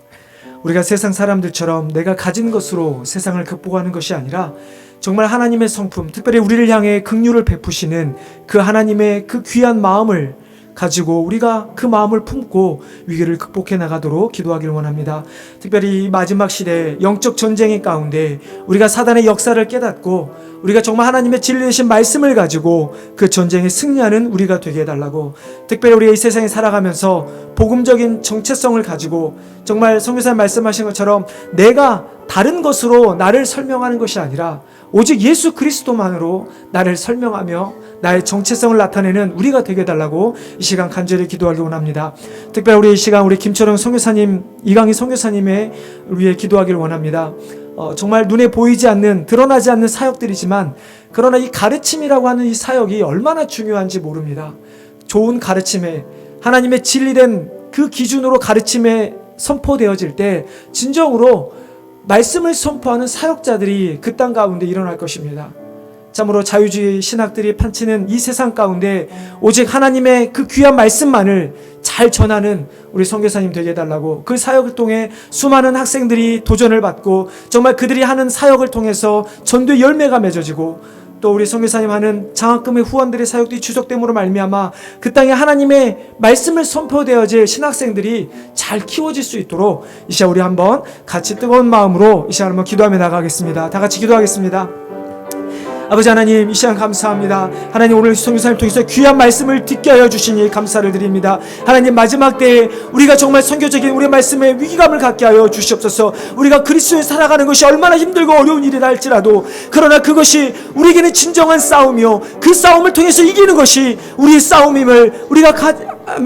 우리가 세상 사람들처럼 내가 가진 것으로 세상을 극복하는 것이 아니라 정말 하나님의 성품, 특별히 우리를 향해 긍휼을 베푸시는 그 하나님의 그 귀한 마음을 가지고 우리가 그 마음을 품고 위기를 극복해 나가도록 기도하기를 원합니다. 특별히 이 마지막 시대 영적 전쟁의 가운데 우리가 사단의 역사를 깨닫고 우리가 정말 하나님의 진리 되신 말씀을 가지고 그 전쟁에 승리하는 우리가 되게 해달라고, 특별히 우리가 이 세상에 살아가면서 복음적인 정체성을 가지고 정말 선교사님 말씀하신 것처럼 내가 다른 것으로 나를 설명하는 것이 아니라 오직 예수 그리스도만으로 나를 설명하며 나의 정체성을 나타내는 우리가 되게 해달라고 이 시간 간절히 기도하기 원합니다. 특별히 우리 이 시간 우리 김철영 선교사님, 이강희 선교사님의 위해 기도하기를 원합니다. 정말 눈에 보이지 않는, 드러나지 않는 사역들이지만 그러나 이 가르침이라고 하는 이 사역이 얼마나 중요한지 모릅니다. 좋은 가르침에 하나님의 진리된 그 기준으로 가르침에 선포되어질 때 진정으로 말씀을 선포하는 사역자들이 그 땅 가운데 일어날 것입니다. 참으로 자유주의 신학들이 판치는 이 세상 가운데 오직 하나님의 그 귀한 말씀만을 잘 전하는 우리 선교사님 되게 해달라고, 그 사역을 통해 수많은 학생들이 도전을 받고 정말 그들이 하는 사역을 통해서 전도의 열매가 맺어지고 또 우리 선교사님 하는 장학금의 후원들의 사역들이 주석됨으로 말미암아 그 땅에 하나님의 말씀을 선포되어질 신학생들이 잘 키워질 수 있도록 이 시간 우리 한번 같이 뜨거운 마음으로 이 시간 한번 기도하며 나가겠습니다. 다 같이 기도하겠습니다. 아버지 하나님, 이 시간 감사합니다. 하나님, 오늘 선교사님 통해서 귀한 말씀을 듣게 하여 주시니 감사를 드립니다. 하나님, 마지막 때에 우리가 정말 선교적인 우리의 말씀에 위기감을 갖게 하여 주시옵소서. 우리가 그리스도에 살아가는 것이 얼마나 힘들고 어려운 일이라 할지라도 그러나 그것이 우리에게는 진정한 싸움이요 그 싸움을 통해서 이기는 것이 우리의 싸움임을 우리가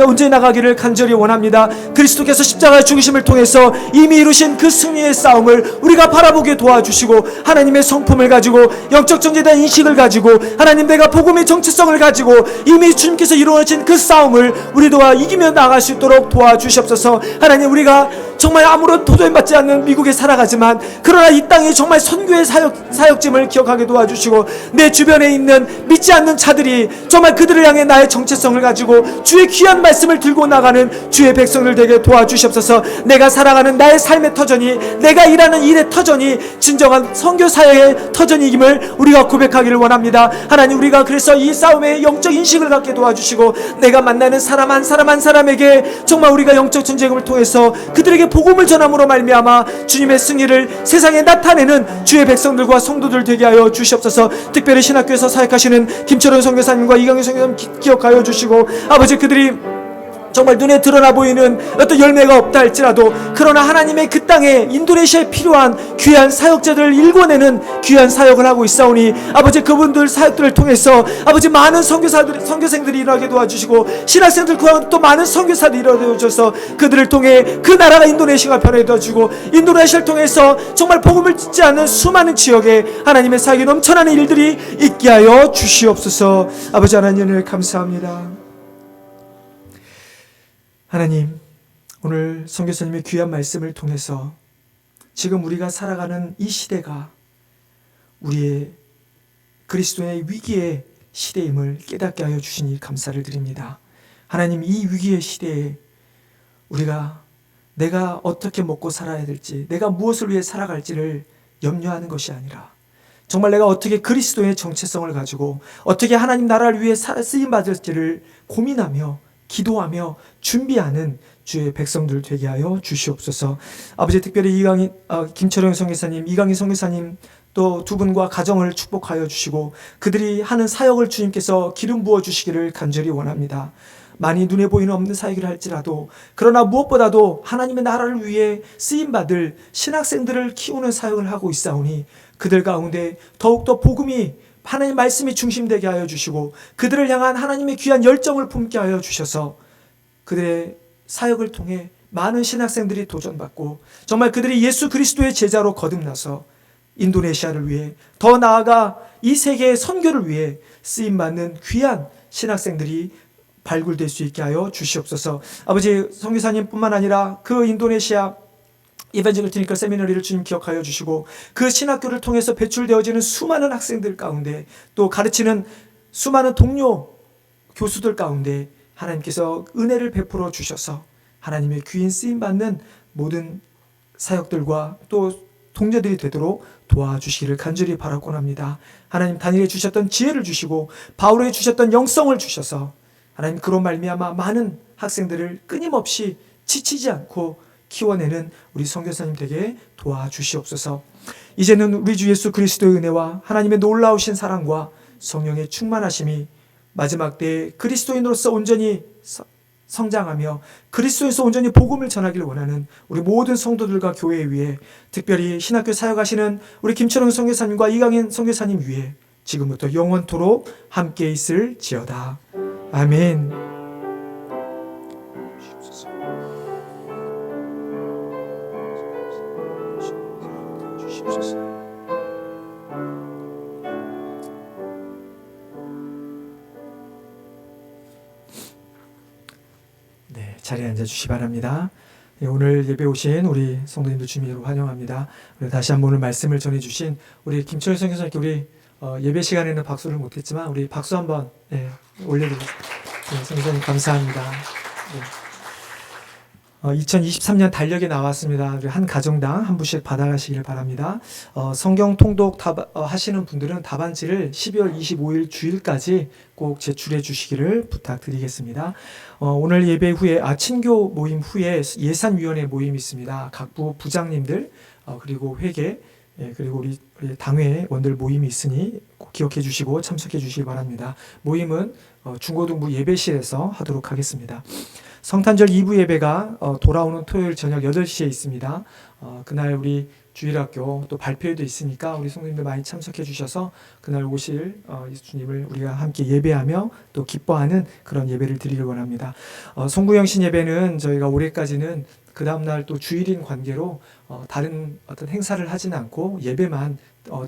언제 나가기를 간절히 원합니다. 그리스도께서 십자가의 죽으심을 통해서 이미 이루신 그 승리의 싸움을 우리가 바라보게 도와주시고 하나님의 성품을 가지고 영적 정죄에 대한 인식을 가지고 하나님, 내가 복음의 정체성을 가지고 이미 주님께서 이루어진 그 싸움을 우리도 이기며 나아갈 수 있도록 도와주시옵소서. 하나님, 우리가 정말 아무런 도전받지 않는 미국에 살아가지만 그러나 이 땅에 정말 선교의 사역짐을 기억하게 도와주시고 내 주변에 있는 믿지 않는 자들이 정말 그들을 향해 나의 정체성을 가지고 주의 귀한 말씀을 들고 나가는 주의 백성들 되게 도와주시옵소서. 내가 살아가는 나의 삶의 터전이, 내가 일하는 일의 터전이 진정한 선교 사역의 터전이임을 우리가 고백하기를 원합니다. 하나님, 우리가 그래서 이 싸움에 영적 인식을 갖게 도와주시고 내가 만나는 사람 한 사람에게 정말 우리가 영적 전쟁을 통해서 그들에게 복음을 전함으로 말미암아 주님의 승리를 세상에 나타내는 주의 백성들과 성도들 되게 하여 주시옵소서. 특별히 신학교에서 사역하시는 김철원 선교사님과 이강희 선교사님 기억하여 주시고 아버지, 그들이 정말 눈에 드러나 보이는 어떤 열매가 없다 할지라도 그러나 하나님의 그 땅에 인도네시아에 필요한 귀한 사역자들을 일궈내는 귀한 사역을 하고 있사오니 아버지 그분들 사역들을 통해서 아버지 많은 선교생들이 일어나게 도와주시고 신학생들 구하고 또 많은 선교사들이 일어나게 주셔서 그들을 통해 그 나라가 인도네시아가 변하게 도와주고 인도네시아를 통해서 정말 복음을 듣지 않는 수많은 지역에 하나님의 사역이 넘쳐나는 일들이 있게 하여 주시옵소서. 아버지 하나님을 감사합니다. 하나님, 오늘 선교사님의 귀한 말씀을 통해서 지금 우리가 살아가는 이 시대가 우리의 그리스도의 위기의 시대임을 깨닫게 하여 주시니 감사를 드립니다. 하나님, 이 위기의 시대에 우리가 내가 어떻게 먹고 살아야 될지, 내가 무엇을 위해 살아갈지를 염려하는 것이 아니라 정말 내가 어떻게 그리스도의 정체성을 가지고 어떻게 하나님 나라를 위해 쓰임받을지를 고민하며 기도하며 준비하는 주의 백성들 되게 하여 주시옵소서. 아버지 특별히 김철영 선교사님, 이강인 선교사님 또 두 분과 가정을 축복하여 주시고 그들이 하는 사역을 주님께서 기름 부어 주시기를 간절히 원합니다. 많이 눈에 보이는 없는 사역을 할지라도 그러나 무엇보다도 하나님의 나라를 위해 쓰임받을 신학생들을 키우는 사역을 하고 있사오니 그들 가운데 더욱더 복음이 하나님 말씀이 중심되게 하여 주시고 그들을 향한 하나님의 귀한 열정을 품게 하여 주셔서 그들의 사역을 통해 많은 신학생들이 도전받고 정말 그들이 예수 그리스도의 제자로 거듭나서 인도네시아를 위해 더 나아가 이 세계의 선교를 위해 쓰임받는 귀한 신학생들이 발굴될 수 있게 하여 주시옵소서. 아버지 선교사님뿐만 아니라 그 인도네시아 이벤젤리컬 클리니컬 세미너리를 주님 기억하여 주시고 그 신학교를 통해서 배출되어지는 수많은 학생들 가운데 또 가르치는 수많은 동료 교수들 가운데 하나님께서 은혜를 베풀어 주셔서 하나님의 귀인 쓰임받는 모든 사역들과 또 동료들이 되도록 도와주시기를 간절히 바라곤 합니다. 하나님 다니엘에 주셨던 지혜를 주시고 바울에게 주셨던 영성을 주셔서 하나님 그런 말미암아 많은 학생들을 끊임없이 지치지 않고 키워내는 우리 선교사님 되게 도와주시옵소서. 이제는 우리 주 예수 그리스도의 은혜와 하나님의 놀라우신 사랑과 성령의 충만하심이 마지막 때에 그리스도인으로서 온전히 성장하며 그리스도에서 온전히 복음을 전하기를 원하는 우리 모든 성도들과 교회 위에 특별히 신학교 사역하시는 우리 김철웅 선교사님과 이강인 선교사님 위에 지금부터 영원토록 함께 있을지어다. 아멘. 네, 자리에 앉아주시기 바랍니다. 네, 오늘 예배 오신 우리 성도님들 주님으로 환영합니다. 다시 한번 오늘 말씀을 전해주신 우리 김철 선교사님께 우리 예배 시간에는 박수를 못했지만 우리 박수 한번 올려드리겠습니다. 네, 선교사님 감사합니다. 네. 2023년 달력에 나왔습니다. 한 가정당 한 부씩 받아가시길 바랍니다. 성경 통독 하시는 분들은 답안지를 12월 25일 주일까지 꼭 제출해 주시기를 부탁드리겠습니다. 오늘 예배 후에 친교 모임 후에 예산위원회 모임이 있습니다. 각 부 부장님들 그리고 회계 그리고 우리 당회 원들 모임이 있으니 꼭 기억해 주시고 참석해 주시기 바랍니다. 모임은 중고등부 예배실에서 하도록 하겠습니다. 성탄절 2부 예배가 돌아오는 토요일 저녁 8시에 있습니다. 그날 우리 주일학교 또 발표회도 있으니까 우리 성도님들 많이 참석해 주셔서 그날 오실 예수님을 우리가 함께 예배하며 또 기뻐하는 그런 예배를 드리길 원합니다. 송구영신 예배는 저희가 올해까지는 그 다음날 또 주일인 관계로 다른 어떤 행사를 하지는 않고 예배만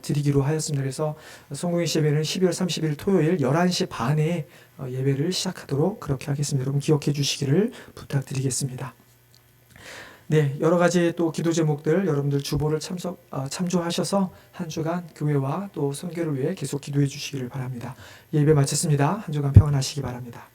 드리기로 하였습니다. 그래서 송구영신 예배는 12월 30일 토요일 11시 반에 예배를 시작하도록 그렇게 하겠습니다. 여러분 기억해 주시기를 부탁드리겠습니다. 네, 여러 가지 또 기도 제목들 여러분들 주보를 참조하셔서 한 주간 교회와 또 선교를 위해 계속 기도해 주시기를 바랍니다. 예배 마쳤습니다. 한 주간 평안하시기 바랍니다.